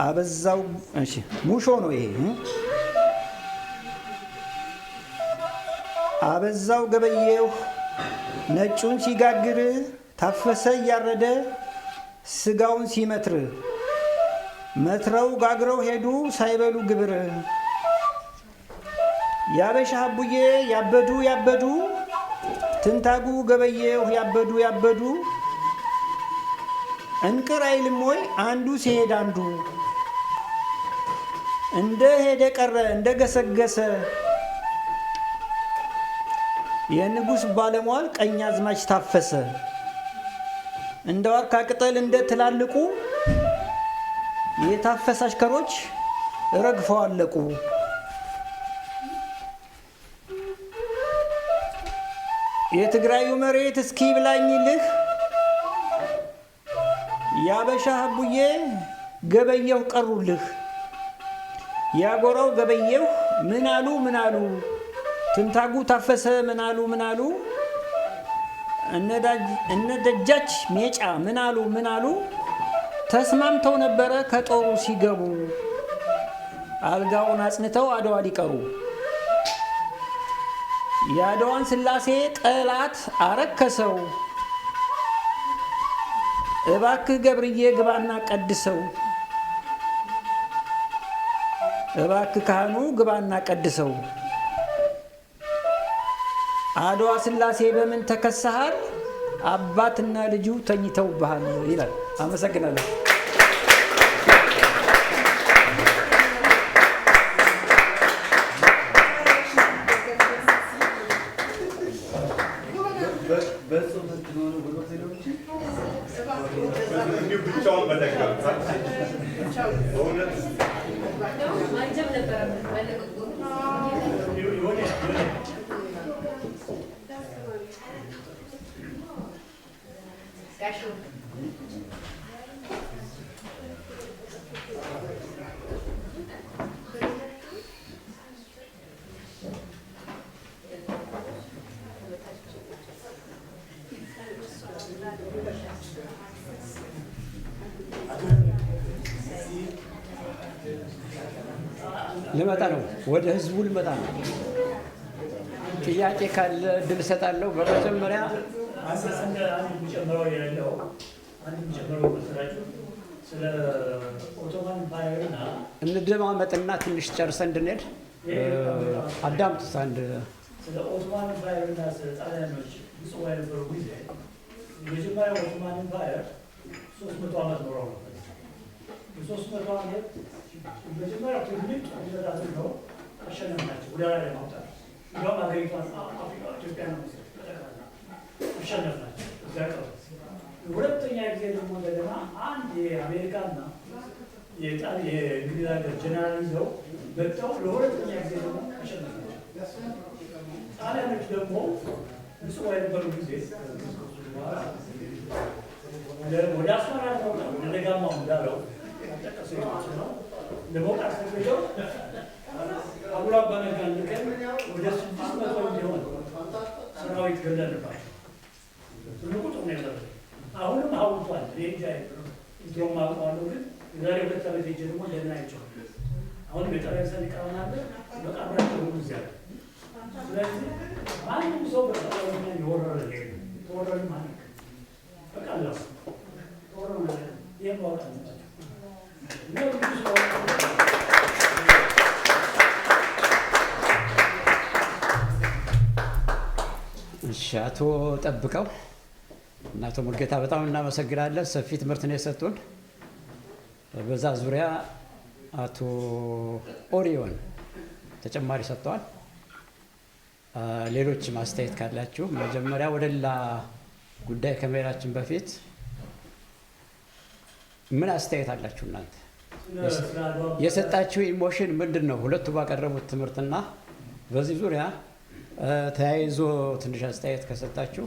አበዛው። እሺ ሙሾ ነው ይሄ። አበዛው ገበየሁ ነጩን ሲጋግር ታፈሰ እያረደ ስጋውን ሲመትር መትረው ጋግረው ሄዱ ሳይበሉ ግብር ያበሻ አቡዬ ያበዱ ትንታጉ ገበየሁ ያበዱ እንቅር አይልም ወይ አንዱ ሲሄድ አንዱ እንደ ሄደ ቀረ እንደ ገሰገሰ የንጉሥ ባለሟል ቀኛዝማች ታፈሰ እንደ ዋርካ ቅጠል እንደ ትላልቁ የታፈሰ አሽከሮች ረግፈው አለቁ። የትግራዩ መሬት እስኪ ብላኝልህ ያበሻ አቡዬ ገበየሁ ቀሩልህ። ያጎራው ገበየሁ ምን አሉ ትንታጉ ታፈሰ ምን አሉ እነ ደጃች ሜጫ ምን አሉ ተስማምተው ነበረ ከጦሩ ሲገቡ አልጋውን አጽንተው አድዋ ሊቀሩ የአድዋን ስላሴ ጠላት አረከሰው እባክህ ገብርዬ ግባና ቀድሰው እባክህ ካህኑ ግባና ቀድሰው አድዋ ስላሴ በምን ተከሰሃል አባትና ልጁ ተኝተውብሃል ይላል። አመሰግናለሁ። ልመጣ ነው። ወደ ህዝቡ ልመጣ ነው። ጥያቄ ካለ እድል እሰጣለሁ። በመጀመሪያ ስለ ኦቶማን ኢምፓየርና እንደማመጥና ትንሽ ጨርሰን እንድንሄድ አዳምጡት። አንድ ስለ ኦቶማን ኢምፓየርና ስለ ጣሊያኖች ምጽዋ የነበሩ ጊዜ የመጀመሪያው ኦቶማን ኢምፓየር 300 ዓመት ኖረው ነበር። የ300 ዓመት መጀመሪያ ትልቅ ጦርነት ነው አሸነፍናቸው። ወደ ላይ ለማውጣት እንዲያውም ሀገሪቷን አፍሪካ ኢትዮጵያ ነው ጠቅላላ አሸነፍናቸው። እዚያ ቀሩ። ሁለተኛ ጊዜ ደግሞ እንደገና አንድ የአሜሪካና የእንግሊዝ ሀገር ጀነራል ይዘው መጥተው ለሁለተኛ ጊዜ ደግሞ አሸነፍናቸው። ጣሊያኖች ደግሞ ምጽዋ የነበሩ ጊዜ ወደ አስመራ ለመውጣት ወደ ደጋማው እንዳለው ጠቀሱ ነው ለመውጣት ተገደው አቡነ አባ ነጋን ልከን ወደ 600 የሚሆን ሰራዊት ገለንባቸው። ትልቁ ጦር ነው የነበረው። አሁንም ሐውልቷል። ሬጃ ድሮም አውቀዋለሁ፣ ግን የዛሬ 2 ዓመት ሄጄ ደግሞ እንደገና አይቼዋለሁ። አሁንም የጣሊያን ሰንደቅ ዓላማ አለ፣ መቃብራቸው ሁሉ እዚያ አለ። ስለዚህ ማንም ሰው በጣሊያን የወረረ ተወረረ ማለት በቃ አለ ተወረረ ይሄን ማወቅ አለባቸው። እሺ፣ አቶ ጠብቀው እና አቶ ሙልጌታ በጣም እናመሰግናለን። ሰፊ ትምህርት ነው የሰጡን። በዛ ዙሪያ አቶ ኦሪዮን ተጨማሪ ሰጥተዋል። ሌሎች ማስተያየት ካላችሁ መጀመሪያ ወደ ሌላ ጉዳይ ከመሄዳችን በፊት ምን አስተያየት አላችሁ እናንተ? የሰጣችሁ ኢሞሽን ምንድን ነው? ሁለቱ ባቀረቡት ትምህርትና በዚህ ዙሪያ ተያይዞ ትንሽ አስተያየት ከሰጣችሁ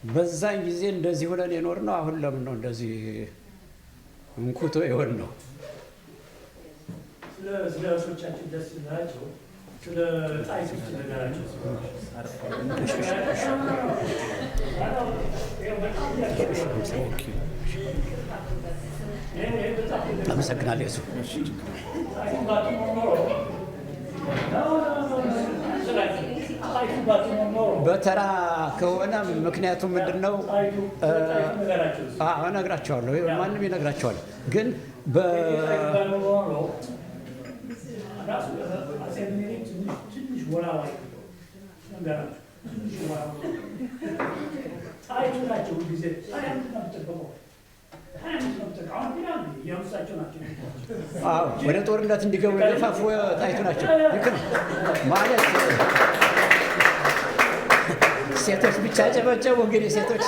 በዛን ጊዜ እንደዚህ ሆነን የኖር ነው። አሁን ለምን ነው እንደዚህ እንኩቶ የሆን ነው? ስለ እርሶቻችን ደስ ይላቸው። ስለ ጣይቶች ነገራቸው አመሰግናለሁ። እሱ በተራ ከሆነ ምክንያቱም ምንድን ነው እነግራቸዋለሁ፣ ማንም ይነግራቸዋል። ግን ወደ ጦርነት እንዲገቡ የገፋፉ ጣይቱ ናቸው። ልክ ነው ማለት ሴቶች ብቻ ጨበጨቡ። እንግዲህ ሴቶች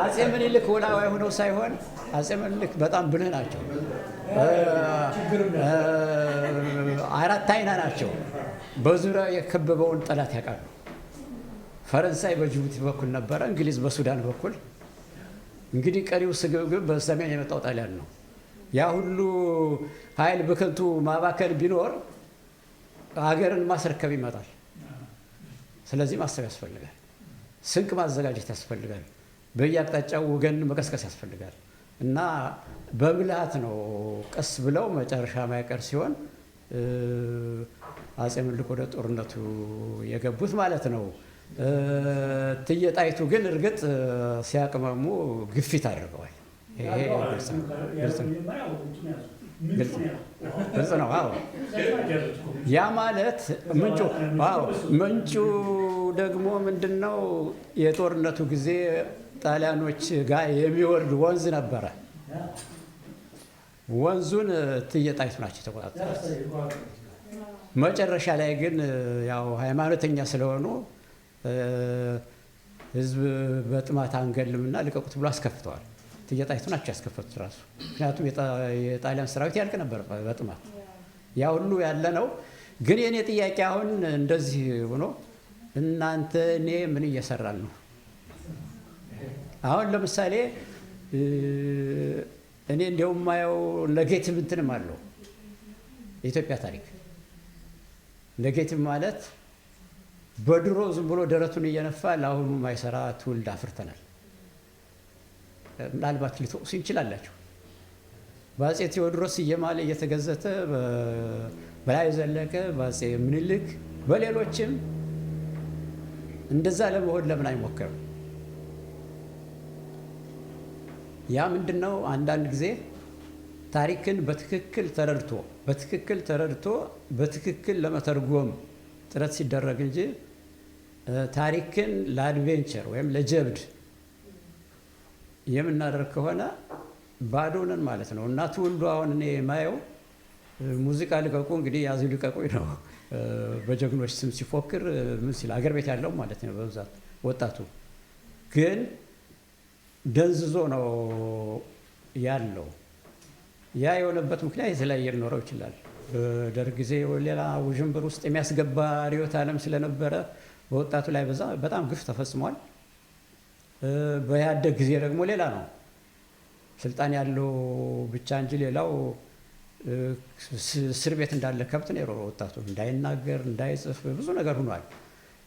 አጼ ምኒልክ ወላዋይ ሆነው ሳይሆን አጼ ምኒልክ በጣም ብልህ ናቸው። አራት አይና ናቸው። በዙሪያ የከበበውን ጠላት ያውቃሉ። ፈረንሳይ በጅቡቲ በኩል ነበረ፣ እንግሊዝ በሱዳን በኩል። እንግዲህ ቀሪው ስግብግብ በሰሜን የመጣው ጣሊያን ነው። ያ ሁሉ ኃይል በከንቱ ማባከን ቢኖር ሀገርን ማስረከብ ይመጣል። ስለዚህ ማሰብ ያስፈልጋል። ስንቅ ማዘጋጀት ያስፈልጋል። በየአቅጣጫው ወገን መቀስቀስ ያስፈልጋል። እና በብልሃት ነው ቀስ ብለው መጨረሻ ማይቀር ሲሆን አጼ ምኒልክ ወደ ጦርነቱ የገቡት ማለት ነው። እቴጌ ጣይቱ ግን እርግጥ ሲያቅመሙ ግፊት አድርገዋል። ይሄ ግልጽ ነው። አዎ ያ ማለት ምንጩ ደግሞ ምንድን ነው? የጦርነቱ ጊዜ ጣሊያኖች ጋር የሚወርድ ወንዝ ነበረ። ወንዙን እቴጌ ጣይቱ ናቸው የተቆጣጠሩት። መጨረሻ ላይ ግን ያው ሃይማኖተኛ ስለሆኑ ህዝብ በጥማት አንገልምና ልቀቁት ብሎ አስከፍተዋል። እቴጌ ጣይቱ ናቸው ያስከፈቱት ራሱ። ምክንያቱም የጣሊያን ሰራዊት ያልቅ ነበር በጥማት። ያ ሁሉ ያለ ነው። ግን የእኔ ጥያቄ አሁን እንደዚህ ሆኖ እናንተ እኔ ምን እየሰራን ነው? አሁን ለምሳሌ እኔ እንዲያውም ማየው ኔጌቲቭ እንትንም አለው የኢትዮጵያ ታሪክ። ኔጌቲቭ ማለት በድሮ ዝም ብሎ ደረቱን እየነፋ ለአሁኑ ማይሰራ ትውልድ አፍርተናል። ምናልባት ልትወቅሱ ይችላላችሁ። በአጼ ቴዎድሮስ እየማለ እየተገዘተ በላይ ዘለቀ፣ በአጼ ምኒልክ፣ በሌሎችም እንደዛ ለመሆን ለምን አይሞከርም? ያ ምንድን ነው? አንዳንድ ጊዜ ታሪክን በትክክል ተረድቶ በትክክል ለመተርጎም ጥረት ሲደረግ እንጂ ታሪክን ለአድቬንቸር ወይም ለጀብድ የምናደርግ ከሆነ ባዶ ነን ማለት ነው። እና ትውልዱ አሁን እኔ የማየው ሙዚቃ ልቀቁ እንግዲህ ያዙ ልቀቁኝ ነው። በጀግኖች ስም ሲፎክር ምን ሲል አገር ቤት ያለው ማለት ነው። በብዛት ወጣቱ ግን ደንዝዞ ነው ያለው። ያ የሆነበት ምክንያት የተለያየ ሊኖረው ይችላል። በደርግ ጊዜ ሌላ ውዥንብር ውስጥ የሚያስገባ ርዕዮተ ዓለም ስለነበረ በወጣቱ ላይ በጣም ግፍ ተፈጽሟል። በኢህአዴግ ጊዜ ደግሞ ሌላ ነው። ስልጣን ያለው ብቻ እንጂ ሌላው እስር ቤት እንዳለ ከብት ነው የሮረው። ወጣቱ እንዳይናገር እንዳይጽፍ ብዙ ነገር ሆኗል።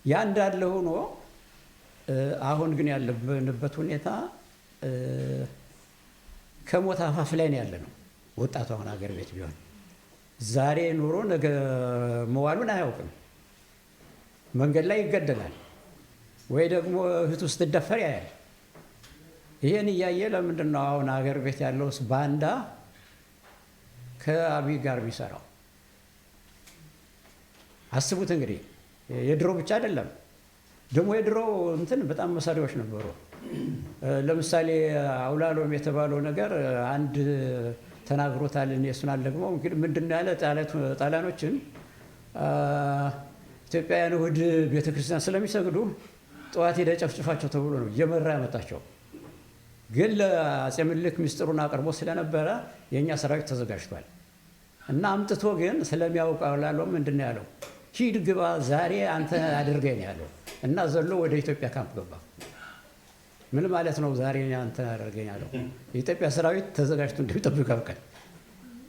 ያ እንዳለ ሆኖ አሁን ግን ያለንበት ሁኔታ ከሞት አፋፍ ላይ ነው ያለ ነው። ወጣቱ አሁን ሀገር ቤት ቢሆን ዛሬ ኑሮ ነገ መዋሉን አያውቅም። መንገድ ላይ ይገደላል ወይ ደግሞ እህቱ ስትደፈር ያያል። ይሄን እያየ ለምንድን ነው አሁን ሀገር ቤት ያለውስ ባንዳ ከአብይ ጋር ቢሰራው? አስቡት እንግዲህ። የድሮ ብቻ አይደለም ደግሞ የድሮ እንትን በጣም መሳሪያዎች ነበሩ። ለምሳሌ አውላሎም የተባለው ነገር አንድ ተናግሮታል። እሱን አልደግመውም። እንግዲህ ምንድን ያለ ጣሊያኖችን ኢትዮጵያውያን እሑድ ቤተክርስቲያን ስለሚሰግዱ ጠዋት ሄደ ጨፍጭፋቸው ተብሎ ነው እየመራ ያመጣቸው። ግን ለአጼ ምኒልክ ምስጢሩን አቅርቦ ስለነበረ የእኛ ሰራዊት ተዘጋጅቷል። እና አምጥቶ ግን ስለሚያውቀው ላለው ምንድን ነው ያለው? ሂድ ግባ ዛሬ አንተ አድርገኝ ያለው እና ዘሎ ወደ ኢትዮጵያ ካምፕ ገባ። ምን ማለት ነው? ዛሬ አንተ አድርገኝ ያለው የኢትዮጵያ ሰራዊት ተዘጋጅቶ እንደሚጠብቅ ያውቃል።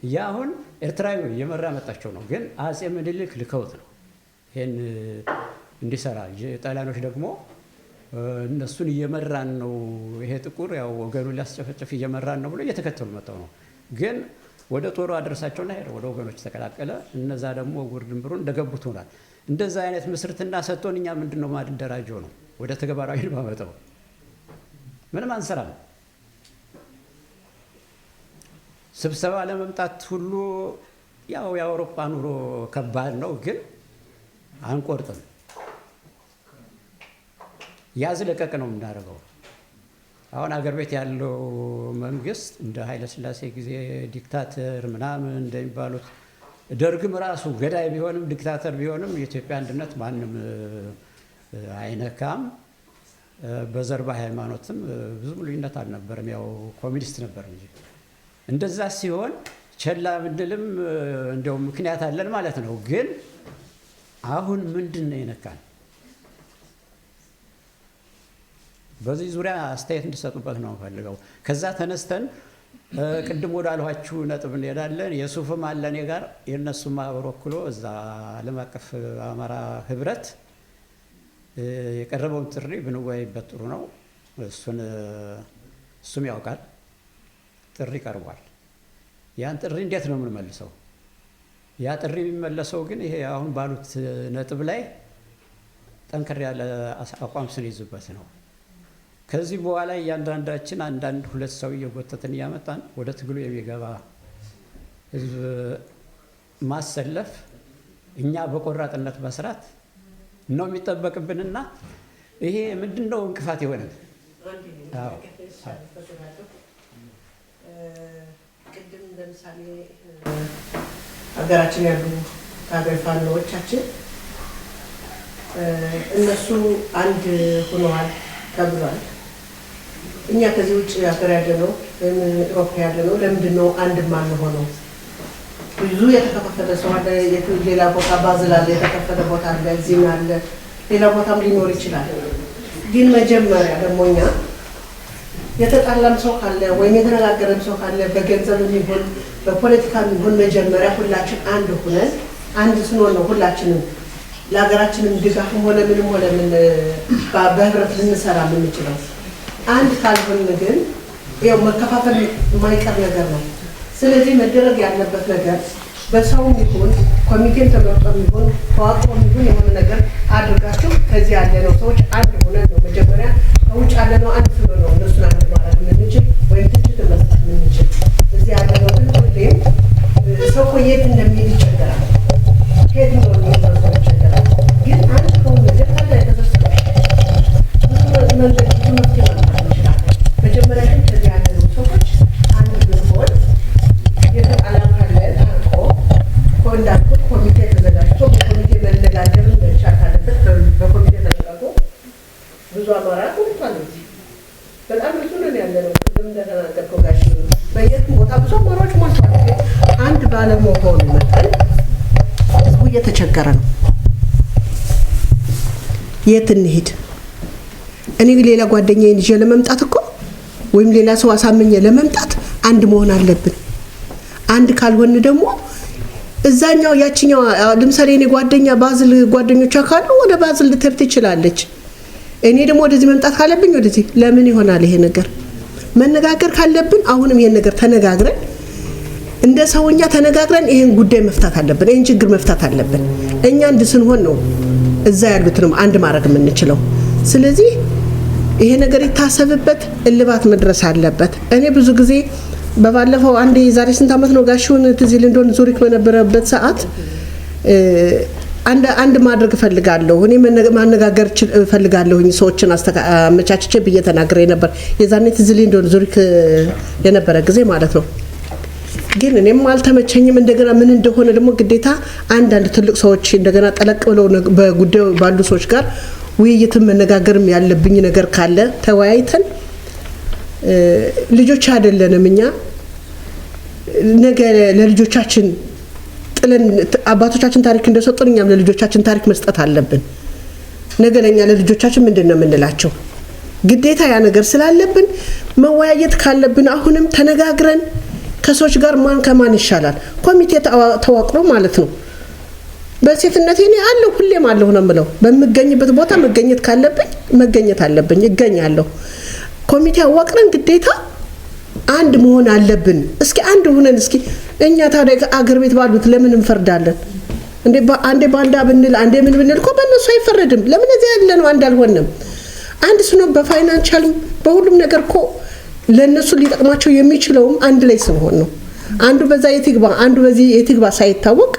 ያ አሁን ኤርትራዊ እየመራ መጣቸው ነው፣ ግን አጼ ምኒልክ ልከውት ነው ይሄን እንዲሰራ። ጣሊያኖች ደግሞ እነሱን እየመራን ነው፣ ይሄ ጥቁር ያው ወገኑን ሊያስጨፈጭፍ እየመራን ነው ብሎ እየተከተሉ መጣው ነው። ግን ወደ ጦሩ አደረሳቸውና ሄደ ወደ ወገኖች ተቀላቀለ። እነዛ ደግሞ ጉር ድንብሩን እንደገቡት ሆናል። እንደዛ አይነት ምስርትና ሰጥቶን እኛ ምንድነው ማድንደራጀው ነው ወደ ተግባራዊ ማመጣው ምንም አንሰራም። ስብሰባ ለመምጣት ሁሉ ያው የአውሮፓ ኑሮ ከባድ ነው፣ ግን አንቆርጥም። ያዝ ለቀቅ ነው የምናደርገው። አሁን አገር ቤት ያለው መንግስት እንደ ኃይለ ሥላሴ ጊዜ ዲክታተር ምናምን እንደሚባሉት ደርግም ራሱ ገዳይ ቢሆንም ዲክታተር ቢሆንም የኢትዮጵያ አንድነት ማንም አይነካም። በዘር በሃይማኖትም ብዙም ልዩነት አልነበረም። ያው ኮሚኒስት ነበር እንጂ እንደዛ ሲሆን ቸላ ብንልም እንደው ምክንያት አለን ማለት ነው። ግን አሁን ምንድን ነው የነካን? በዚህ ዙሪያ አስተያየት እንዲሰጡበት ነው ፈልገው። ከዛ ተነስተን ቅድም ወዳልኋችሁ ነጥብ እንሄዳለን። የሱፍም አለ እኔ ጋር የእነሱም አበሮክሎ እዛ ዓለም አቀፍ አማራ ህብረት የቀረበውን ጥሪ ብንወያይበት ጥሩ ነው። እሱም ያውቃል። ጥሪ ቀርቧል። ያን ጥሪ እንዴት ነው የምንመልሰው? ያ ጥሪ የሚመለሰው ግን ይሄ አሁን ባሉት ነጥብ ላይ ጠንከር ያለ አቋም ስንይዝበት ነው። ከዚህ በኋላ እያንዳንዳችን አንዳንድ ሁለት ሰው እየጎተትን እያመጣን ወደ ትግሉ የሚገባ ህዝብ ማሰለፍ፣ እኛ በቆራጥነት መስራት ነው የሚጠበቅብንና ይሄ ምንድነው እንቅፋት የሆነ ቅድም ለምሳሌ ሀገራችን ያሉ ታጋይ ፋኖዎቻችን እነሱ አንድ ሆነዋል ተብሏል። እኛ ከዚህ ውጭ ሀገር ያለ ነው ወይም ኢሮፓ ያለ ነው ለምንድን ነው አንድ ማንሆነው? ብዙ የተከፋፈለ ሰው አለ። ሌላ ቦታ ባዝል አለ፣ የተከፈለ ቦታ አለ፣ እዚህም አለ፣ ሌላ ቦታም ሊኖር ይችላል። ግን መጀመሪያ ደግሞ እኛ የተጣላም ሰው ካለ ወይም የተነጋገረም ሰው ካለ በገንዘብ ይሁን በፖለቲካ ይሁን መጀመሪያ ሁላችን አንድ ሆነን አንድ ስንሆን ነው ሁላችንም ለሀገራችንም ድጋፍም ሆነ ምንም ሆነ ምን በህብረት ልንሰራ የምንችለው። አንድ ካልሆን ግን ያው መከፋፈል የማይቀር ነገር ነው። ስለዚህ መደረግ ያለበት ነገር በሰውም ይሁን ኮሚቴም ተመርጦም ይሁን ተዋቅሮም ይሁን የሆነ ነገር አድርጋችሁ ከዚህ ያለነው ሰዎች አንድ ሆነን ነው መጀመሪያ ከውጭ ያለነው አንድ ስለሆነ ነው እነሱን አንድ ማድረግ የምንችል ወይም ትችት መስጠት የምንችል። እዚህ ያለነው ግን ሁሌም ሰው እኮ የት እንደሚሄድ ይቸገራል፣ ከየት እንደሚሄድ ሰው ይቸገራል። ግን አንድ ከሆነ ነገር ካለ የተሰሰበ ብዙ መንገድ ብዙ መፍትሄ ማምጣት እንችላለን። መጀመሪያ ግን ከዚህ ያለነው ሰዎች አንድ ብንሆን የተጣላም ካለ ታርቆ እንዳልኩት ኮሚቴ ተዘጋጅቶ በኮሚቴ መነጋገር መቻል ካለበት በኮሚቴ ተነጋግሮ ብዙ አማራ ቆይቷል። በጣም ብዙ ነው ያለነው። ቅድም እንደተናገርከው ጋሽ በየትም ቦታ ብዙ አማራዎች ሞልቷል። አንድ ባለመሆኑ መጠን ህዝቡ እየተቸገረ ነው። የት እንሂድ? እኔ ሌላ ጓደኛዬን ይዤ ለመምጣት እኮ ወይም ሌላ ሰው አሳምኜ ለመምጣት አንድ መሆን አለብን። አንድ ካልሆን ደግሞ እዛኛው ያቺኛው ለምሳሌ እኔ ጓደኛ ባዝል ጓደኞቿ ካሉ ወደ ባዝል ልትሄድ ትችላለች። እኔ ደግሞ ወደዚህ መምጣት ካለብኝ ወደዚህ ለምን ይሆናል? ይሄ ነገር መነጋገር ካለብን አሁንም ይሄን ነገር ተነጋግረን እንደ ሰውኛ ተነጋግረን ይሄን ጉዳይ መፍታት አለብን። ይሄን ችግር መፍታት አለብን። እኛ አንድ ስንሆን ነው እዛ ያሉትንም አንድ ማድረግ የምንችለው። ስለዚህ ይሄ ነገር ይታሰብበት፣ እልባት መድረስ አለበት። እኔ ብዙ ጊዜ በባለፈው አንድ የዛሬ ስንት ዓመት ነው ጋሽውን ትዝ ይል እንደሆነ ዙሪክ በነበረበት ሰዓት አንድ ማድረግ ፈልጋለሁ እኔ ማነጋገር ፈልጋለሁ ሰዎችን አመቻችቼ ብዬ ተናግሬ ነበር። የዛኔ ትዝ ይል እንደሆነ ዙሪክ የነበረ ጊዜ ማለት ነው። ግን እኔም አልተመቸኝም። እንደገና ምን እንደሆነ ደግሞ ግዴታ አንዳንድ ትልቅ ሰዎች እንደገና ጠለቅ ብለው በጉዳዩ ባሉ ሰዎች ጋር ውይይትም መነጋገርም ያለብኝ ነገር ካለ ተወያይተን ልጆች አይደለንም እኛ ነገ ለልጆቻችን ጥለን አባቶቻችን ታሪክ እንደሰጡን እኛም ለልጆቻችን ታሪክ መስጠት አለብን። ነገ ለኛ ለልጆቻችን ምንድነው የምንላቸው? ግዴታ ያ ነገር ስላለብን መወያየት ካለብን አሁንም ተነጋግረን ከሰዎች ጋር ማን ከማን ይሻላል ኮሚቴ ተዋቅሮ ማለት ነው። በሴትነቴ እኔ አለሁ ሁሌም አለሁ ነው የምለው። በመገኘበት ቦታ መገኘት ካለብኝ መገኘት አለብኝ፣ እገኛለሁ። ኮሚቴ አዋቅረን ግዴታ አንድ መሆን አለብን። እስኪ አንድ ሆነን እስኪ እኛ ታዲያ አገር ቤት ባሉት ለምን እንፈርዳለን እንዴ? አንዴ ባንዳ ብንል አንዴ ምን ብንል እኮ በእነሱ አይፈረድም። ለምን እዚህ ያለ ነው አንድ አልሆንም? አንድ ስኖ በፋይናንሻል በሁሉም ነገር እኮ ለነሱ ሊጠቅማቸው የሚችለውም አንድ ላይ ስንሆን ነው። አንዱ በዛ የትግባ አንዱ በዚህ የትግባ ሳይታወቅ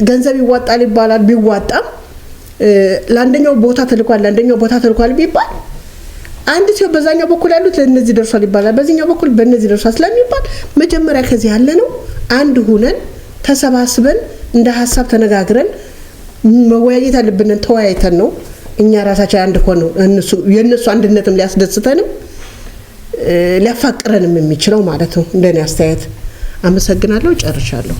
ገንዘብ ይዋጣል ይባላል። ቢዋጣም ለአንደኛው ቦታ ተልኳል ለአንደኛው ቦታ ተልኳል ቢባል አንድ ሰው በዛኛው በኩል ያሉት ለነዚህ ደርሷል ይባላል፣ በዚህኛው በኩል በነዚህ ደርሷል ስለሚባል መጀመሪያ ከዚህ ያለ ነው አንድ ሆነን ተሰባስበን እንደ ሐሳብ ተነጋግረን መወያየት አለብን። ተወያይተን ነው እኛ ራሳችን አንድ ሆነው የነሱ አንድነትም ሊያስደስተንም ሊያፋቅረንም የሚችለው ማለት ነው። እንደኔ አስተያየት። አመሰግናለሁ። ጨርሻለሁ።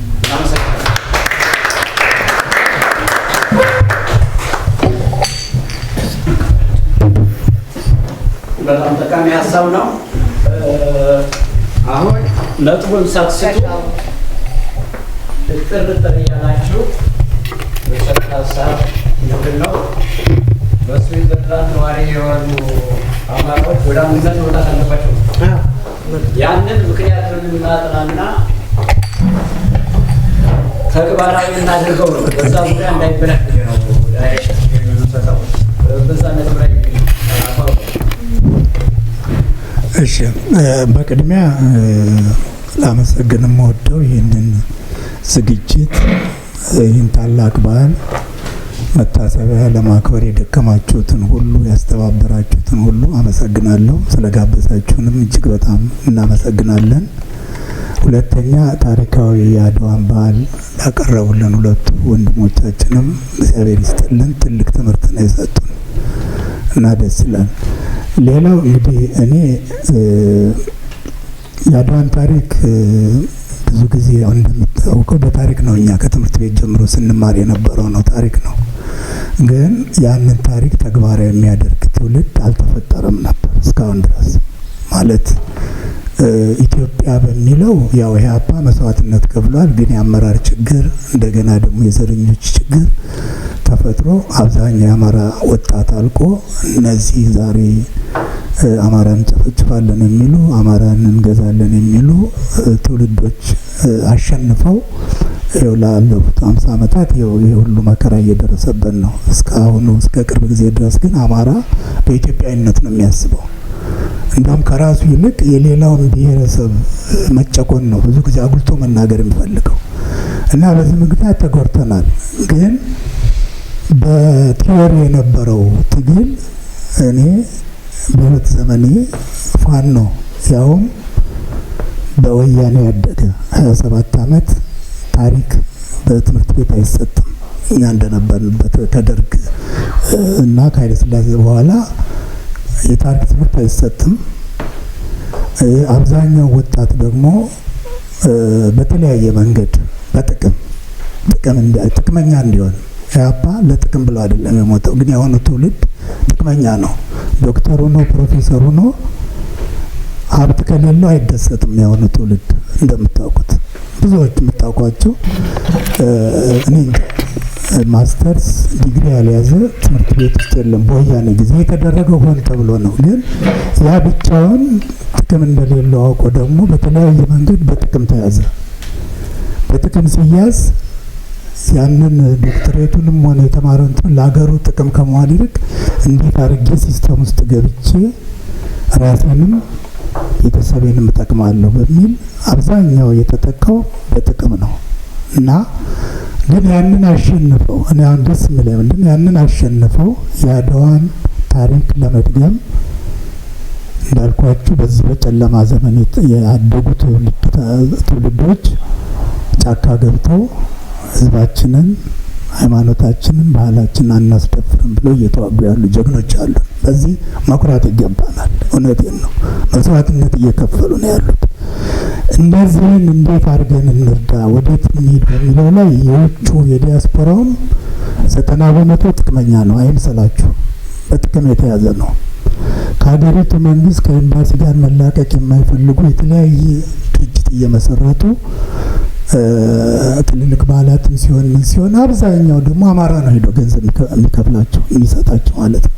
በጣም ጠቃሚ ሀሳብ ነው። አሁን ነጥቡን ሳትስቱ ጥርጥር እያላችሁ በሰጥ ሀሳብ ምንድን ነው በስዊዘርላንድ ነዋሪ የሆኑ አማራዎች ወደ አንድነት መውጣት አለባቸው። ያንን ምክንያት እናጥናና ተግባራዊ እናድርገው ነው። በዛ ዙሪያ እንዳይበላሽ ነው ዳይሬክሽን የምንሰጠው በዛ ነጥብ ላይ እሺ በቅድሚያ ላመሰግን የምወደው ይህንን ዝግጅት ይህን ታላቅ በዓል መታሰቢያ ለማክበር የደከማችሁትን ሁሉ ያስተባበራችሁትን ሁሉ አመሰግናለሁ። ስለጋበዛችሁንም እጅግ በጣም እናመሰግናለን። ሁለተኛ ታሪካዊ የአድዋን በዓል ያቀረቡልን ሁለቱ ወንድሞቻችንም እግዚአብሔር ይስጥልን፣ ትልቅ ትምህርት ነው የሰጡን እና ደስ ይላል። ሌላው እንግዲህ እኔ የአድዋን ታሪክ ብዙ ጊዜ እንደሚታወቀው በታሪክ ነው እኛ ከትምህርት ቤት ጀምሮ ስንማር የነበረው ነው ታሪክ ነው። ግን ያንን ታሪክ ተግባራዊ የሚያደርግ ትውልድ አልተፈጠረም ነበር እስካሁን ድረስ። ማለት ኢትዮጵያ በሚለው ያው ኢህአፓ መስዋዕትነት ከፍሏል። ግን የአመራር ችግር እንደገና ደግሞ የዘረኞች ችግር ተፈጥሮ አብዛኛው የአማራ ወጣት አልቆ እነዚህ ዛሬ አማራን ጨፈጭፋለን የሚሉ አማራን እንገዛለን የሚሉ ትውልዶች አሸንፈው ይኸው ላለፉት 50 ዓመታት ይሄ ሁሉ መከራ እየደረሰበት ነው። እስካሁኑ እስከ ቅርብ ጊዜ ድረስ ግን አማራ በኢትዮጵያዊነት ነው የሚያስበው። እንደውም ከራሱ ይልቅ የሌላውን ብሔረሰብ መጨቆን ነው ብዙ ጊዜ አጉልቶ መናገር የሚፈልገው እና በዚህ ምክንያት ተጎድተናል። ግን በቲዎሪ የነበረው ትግል እኔ በሁለት ዘመኔ ፋኖ ያውም በወያኔ ያደገ 27 ዓመት ታሪክ በትምህርት ቤት አይሰጥም። እኛ እንደነበርንበት ከደርግ እና ከኃይለ ሥላሴ በኋላ የታሪክ ትምህርት አይሰጥም። አብዛኛው ወጣት ደግሞ በተለያየ መንገድ ጥቅመኛ እንዲሆን ኢህአፓ ለጥቅም ብሎ አይደለም የሞተው። ግን የሆነ ትውልድ ጥቅመኛ ነው። ዶክተር ሆኖ ፕሮፌሰር ሆኖ ሀብት ከሌለው አይደሰትም። የሆነ ትውልድ እንደምታውቁት ብዙዎች የምታውቋቸው እኔ ማስተርስ ዲግሪ ያልያዘ ትምህርት ቤት ውስጥ የለም። በወያኔ ጊዜ የተደረገው ሆን ተብሎ ነው። ግን ያ ብቻውን ጥቅም እንደሌለው አውቆ ደግሞ በተለያየ መንገድ በጥቅም ተያዘ። በጥቅም ሲያዝ ያንን ዶክተሬቱንም ሆነ የተማረውን ለሀገሩ ጥቅም ከመዋል ይልቅ እንዴት አድርጌ ሲስተም ውስጥ ገብቼ ራሴንም ቤተሰቤንም እጠቅማለሁ በሚል አብዛኛው የተጠቃው በጥቅም ነው እና ግን ያንን አሸንፈው እኔ አሁን ደስ የሚለኝ ምንድን ነው ያንን አሸንፈው የአድዋን ታሪክ ለመድገም እንዳልኳችሁ በዚህ በጨለማ ዘመን ያደጉ ትውልዶች ጫካ ገብተው ህዝባችንን፣ ሃይማኖታችንን፣ ባህላችንን አናስደፍርም ብለው እየተዋጉ ያሉ ጀግኖች አሉ። በዚህ መኩራት ይገባናል። እውነቴን ነው። መስዋዕትነት እየከፈሉ ነው ያሉት። እነዚህን እንዴት አድርገን እንርዳ፣ ወዴት እንሂድ በሚለው ላይ የውጩ የዲያስፖራውም 90% ጥቅመኛ ነው፣ አይምሰላችሁ። በጥቅም የተያዘ ነው። ከሀገሪቱ መንግስት ከኤምባሲ ጋር መላቀቅ የማይፈልጉ የተለያየ ድርጅት እየመሰረቱ ትልልቅ በዓላትም ሲሆን ምን ሲሆን አብዛኛው ደግሞ አማራ ነው ሄዶ ገንዘብ የሚከፍላቸው የሚሰጣቸው ማለት ነው።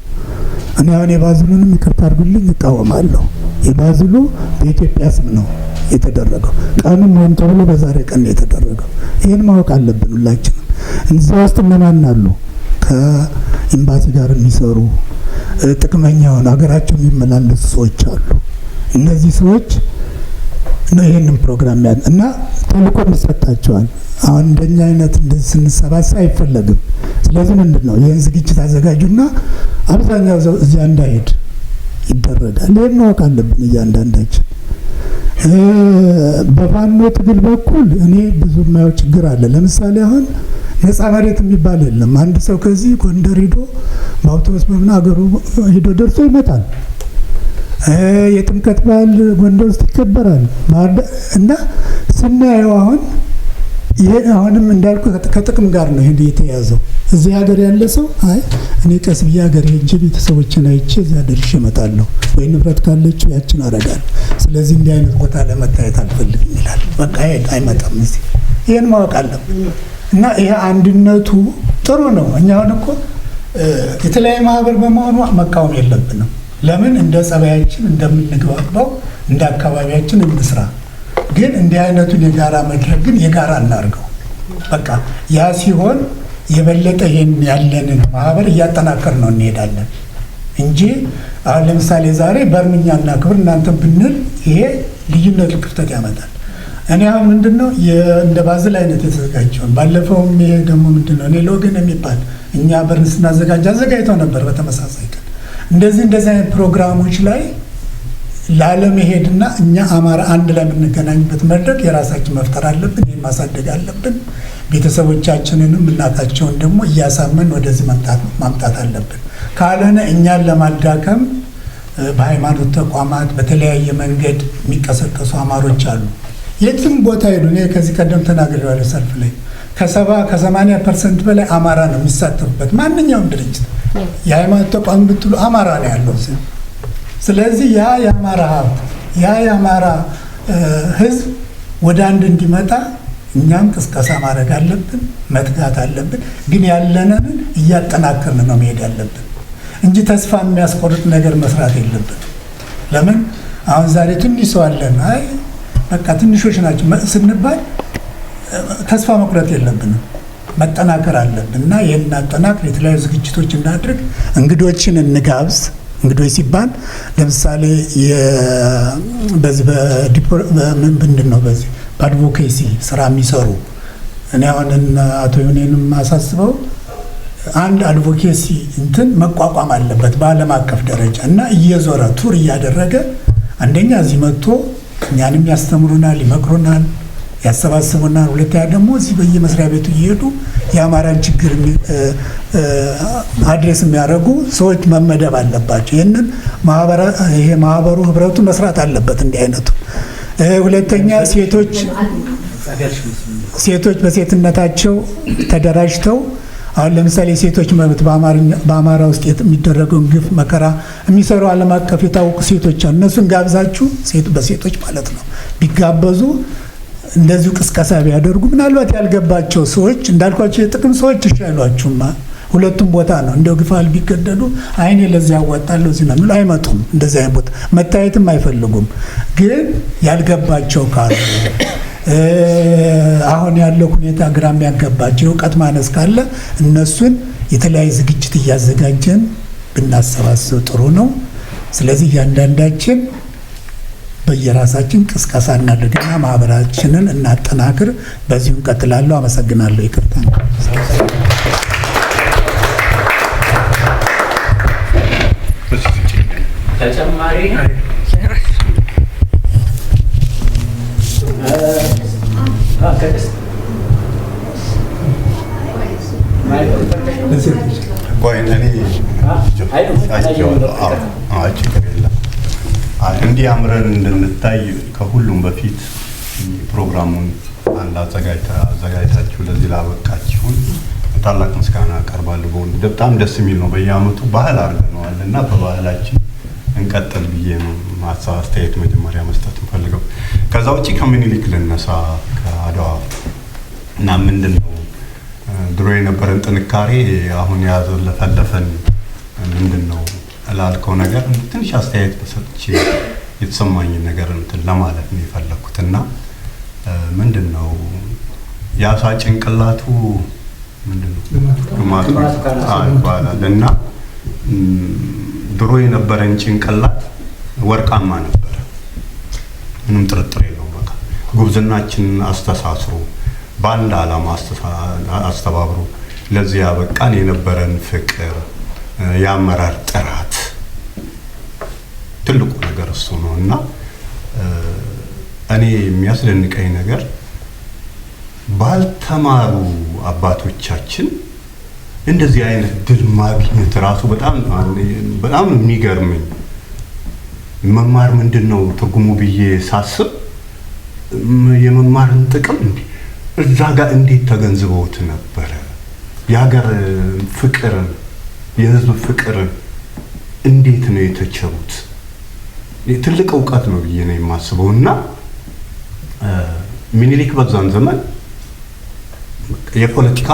እኔ አሁን የባዝሉንም ይቅርታ አድርጉልኝ እቃወማለሁ። የባዝሉ በኢትዮጵያ ስም ነው የተደረገው። ቀኑም ሆን ተብሎ በዛሬ ቀን ነው የተደረገው። ይህን ማወቅ አለብን ሁላችንም። እዛ ውስጥ እነማን አሉ? ከኤምባሲ ጋር የሚሰሩ ጥቅመኛ ሆነ ሀገራቸው የሚመላለሱ ሰዎች አሉ። እነዚህ ሰዎች ነው ይህንን ፕሮግራም ያን እና ተልእኮ ይሰጣቸዋል። አሁን እንደኛ አይነት እንደዚህ ስንሰባሰብ አይፈለግም። ስለዚህ ምንድን ነው ይህን ዝግጅት አዘጋጁና አብዛኛው ሰው እዚያ እንዳይሄድ ይደረጋል። ይህን ማወቅ አለብን እያንዳንዳችን። በፋኖ ትግል በኩል እኔ ብዙ የማየው ችግር አለ። ለምሳሌ አሁን ነፃ መሬት የሚባል የለም። አንድ ሰው ከዚህ ጎንደር ሄዶ በአውቶቡስ በምን አገሩ ሄዶ ደርሶ ይመጣል። የጥምቀት በዓል ጎንደር ውስጥ ይከበራል እና ስናየው አሁን ይሄ አሁንም እንዳልኩ ከጥቅም ጋር ነው ይሄ የተያዘው። እዚህ ሀገር ያለ ሰው አይ እኔ ቀስ ብዬ ሀገር ሄጄ ቤተሰቦችን አይቼ እዚያ ደርሼ እመጣለሁ ወይ ንብረት ካለችው ያችን አደርጋለሁ። ስለዚህ እንዲህ አይነት ቦታ ለመታየት አልፈልግም ይላል። በቃ አይመጣም እዚህ። ይሄን ማወቅ አለብን እና ይሄ አንድነቱ ጥሩ ነው። እኛ አሁን እኮ የተለያየ ማህበር በመሆኑ መቃወም የለብንም። ለምን እንደ ጸባያችን እንደምንግባባው እንደ አካባቢያችን እንስራ። ግን እንዲህ አይነቱን የጋራ መድረክ ግን የጋራ እናርገው። በቃ ያ ሲሆን የበለጠ ይሄን ያለንን ማህበር እያጠናከር ነው እንሄዳለን እንጂ አሁን ለምሳሌ ዛሬ በርምኛና ክብር እናንተ ብንል ይሄ ልዩነት ክፍተት ያመጣል። እኔ አሁን ምንድነው እንደ ባዝል አይነት የተዘጋጀውን ባለፈውም ይሄ ደግሞ ምንድነው እኔ ሎግን የሚባል እኛ በርን ስናዘጋጅ አዘጋጅተው ነበር በተመሳሳይ ቀን። እንደዚህ አይነት ፕሮግራሞች ላይ ላለመሄድና እኛ አማራ አንድ ላይ የምንገናኝበት መድረክ የራሳችን መፍጠር አለብን። ይህን ማሳደግ አለብን። ቤተሰቦቻችንንም እናታቸውን ደግሞ እያሳመን ወደዚህ ማምጣት አለብን። ካልሆነ እኛን ለማዳከም በሃይማኖት ተቋማት በተለያየ መንገድ የሚቀሰቀሱ አማሮች አሉ። የትም ቦታ ሄዱ። እኔ ከዚህ ቀደም ተናግሬዋለሁ ሰልፍ ላይ ከ80% በላይ አማራ ነው የሚሳተፉበት ማንኛውም ድርጅት። የሃይማኖት ተቋም ብትሉ አማራ ነው ያለው። ስለዚህ ያ የአማራ ሀብት ያ የአማራ ህዝብ ወደ አንድ እንዲመጣ እኛም ቅስቀሳ ማድረግ አለብን፣ መትጋት አለብን። ግን ያለንን እያጠናከርን ነው መሄድ ያለብን እንጂ ተስፋ የሚያስቆርጥ ነገር መስራት የለብን። ለምን አሁን ዛሬ ትንሽ ሰው አለን፣ አይ በቃ ትንሾች ናቸው ስንባል ተስፋ መቁረጥ የለብንም፣ መጠናከር አለብን እና ይህን አጠናክር፣ የተለያዩ ዝግጅቶች እናድርግ፣ እንግዶችን እንጋብዝ። እንግዶች ሲባል ለምሳሌ በዚህ ምንድን ነው በዚህ በአድቮኬሲ ስራ የሚሰሩ እኔ አሁን አቶ ዮኔንም አሳስበው አንድ አድቮኬሲ እንትን መቋቋም አለበት በዓለም አቀፍ ደረጃ እና እየዞረ ቱር እያደረገ አንደኛ እዚህ መጥቶ እኛንም ያስተምሩናል፣ ይመክሩናል፣ ያሰባስቡናል። ሁለተኛ ደግሞ እዚህ በየመስሪያ ቤቱ እየሄዱ የአማራን ችግር አድሬስ የሚያደርጉ ሰዎች መመደብ አለባቸው። ይህንን ይሄ ማህበሩ ህብረቱ መስራት አለበት እንዲህ አይነቱ። ሁለተኛ ሴቶች በሴትነታቸው ተደራጅተው አሁን ለምሳሌ የሴቶች መብት በአማራ ውስጥ የሚደረገውን ግፍ መከራ የሚሰሩ ዓለም አቀፍ የታወቁ ሴቶች አሉ። እነሱን ጋብዛችሁ በሴቶች ማለት ነው ቢጋበዙ እንደዚሁ ቅስቀሳ ቢያደርጉ ምናልባት ያልገባቸው ሰዎች እንዳልኳቸው የጥቅም ሰዎች ይሻሏችሁማ ሁለቱም ቦታ ነው እንደው ግፋል ቢገደዱ አይኔ ለዚህ ያዋጣለሁ እዚህ ነው የሚሉ አይመጡም። እንደዚህ አይነት ቦታ መታየትም አይፈልጉም። ግን ያልገባቸው ካሉ አሁን ያለው ሁኔታ ግራም ያጋባቸው እውቀት ማነስ ካለ እነሱን የተለያየ ዝግጅት እያዘጋጀን ብናሰባስብ ጥሩ ነው። ስለዚህ እያንዳንዳችን በየራሳችን ቅስቀሳ እናድርግና ማህበራችንን እናጠናክር። በዚሁ እንቀጥላለሁ። አመሰግናለሁ። ይቅርታ ተጨማሪ እንዲህ አምረን እንድንታይ ከሁሉም በፊት ፕሮግራሙን አዘጋጅታችሁ ለዚህ ላበቃችሁን ታላቅ ምስጋና አቀርባለሁ። በእውነት በጣም ደስ የሚል ነው። በየዓመቱ ባህል አድርገነዋል እና በባህላችን እንቀጥል ብዬ ነው አስተያየት መጀመሪያ መስጠት እንፈልገው። ከዛ ውጪ ከምኒልክ ልነሳ ከአድዋ እና ምንድን ነው ድሮ የነበረን ጥንካሬ አሁን ያዘለፈለፈን ምንድን ነው ላልከው ነገር ትንሽ አስተያየት በሰጥቼ የተሰማኝ ነገር እንትን ለማለት ነው የፈለኩት እና ምንድን ነው ያሳ ጭንቅላቱ ምንድን ነው ግማቱ ይባላል እና ድሮ የነበረን ጭንቅላት ወርቃማ ነበር። ምንም ጥርጥር የለውም። በቃ ጉብዝናችንን አስተሳስሮ በአንድ ዓላማ አስተባብሮ ለዚህ ያበቃን የነበረን ፍቅር፣ የአመራር ጥራት ትልቁ ነገር እሱ ነው እና እኔ የሚያስደንቀኝ ነገር ባልተማሩ አባቶቻችን እንደዚህ አይነት ድል ማግኘት ራሱ በጣም የሚገርመኝ። መማር ምንድነው ትርጉሙ ብዬ ሳስብ የመማርን ጥቅም እዛ ጋር እንዴት ተገንዝበውት ነበረ? የሀገር ፍቅርን፣ የህዝብ ፍቅርን እንዴት ነው የተቸሩት? ትልቅ እውቀት ነው ብዬ ነው የማስበው እና ምኒልክ በዛን ዘመን የፖለቲካ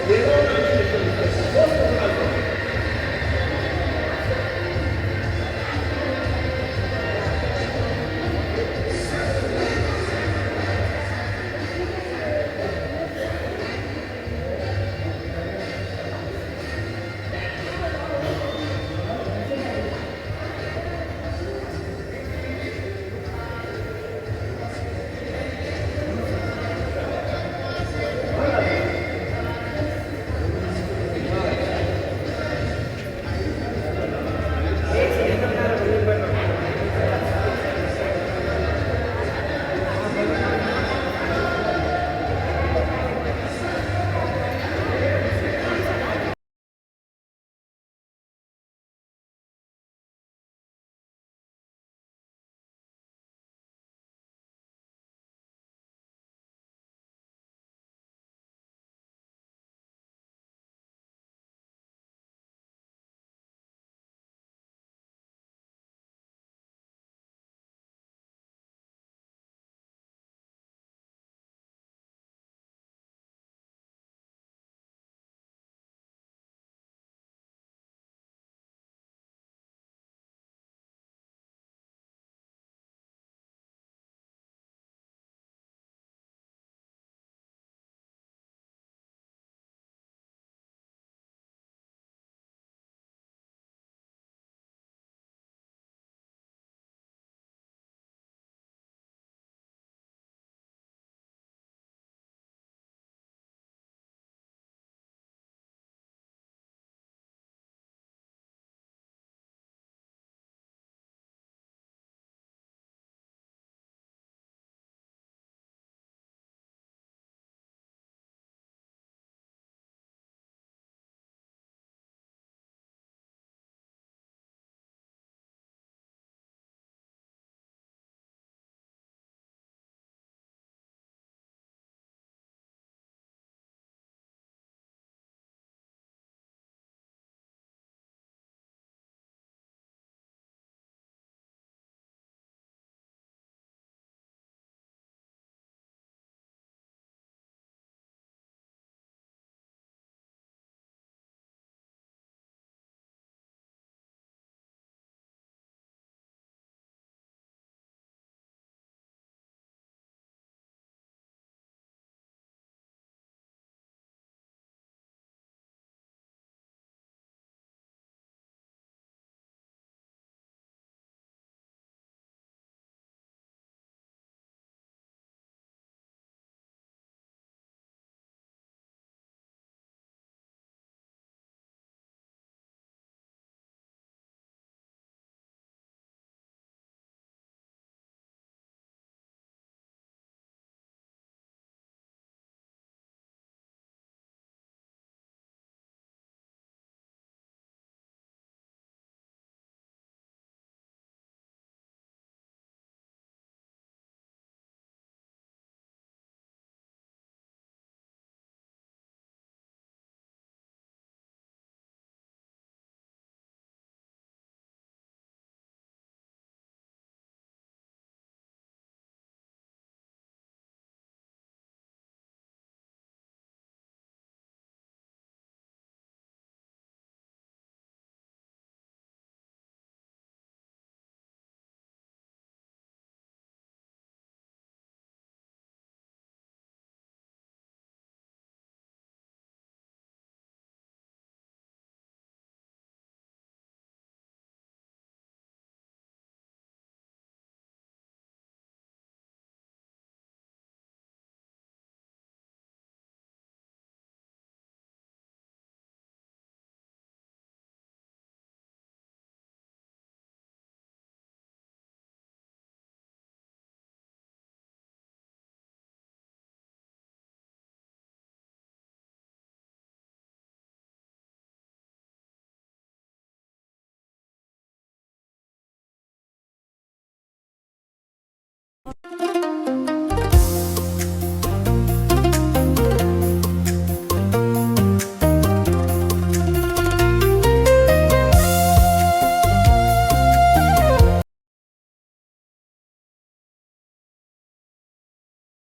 Thank you.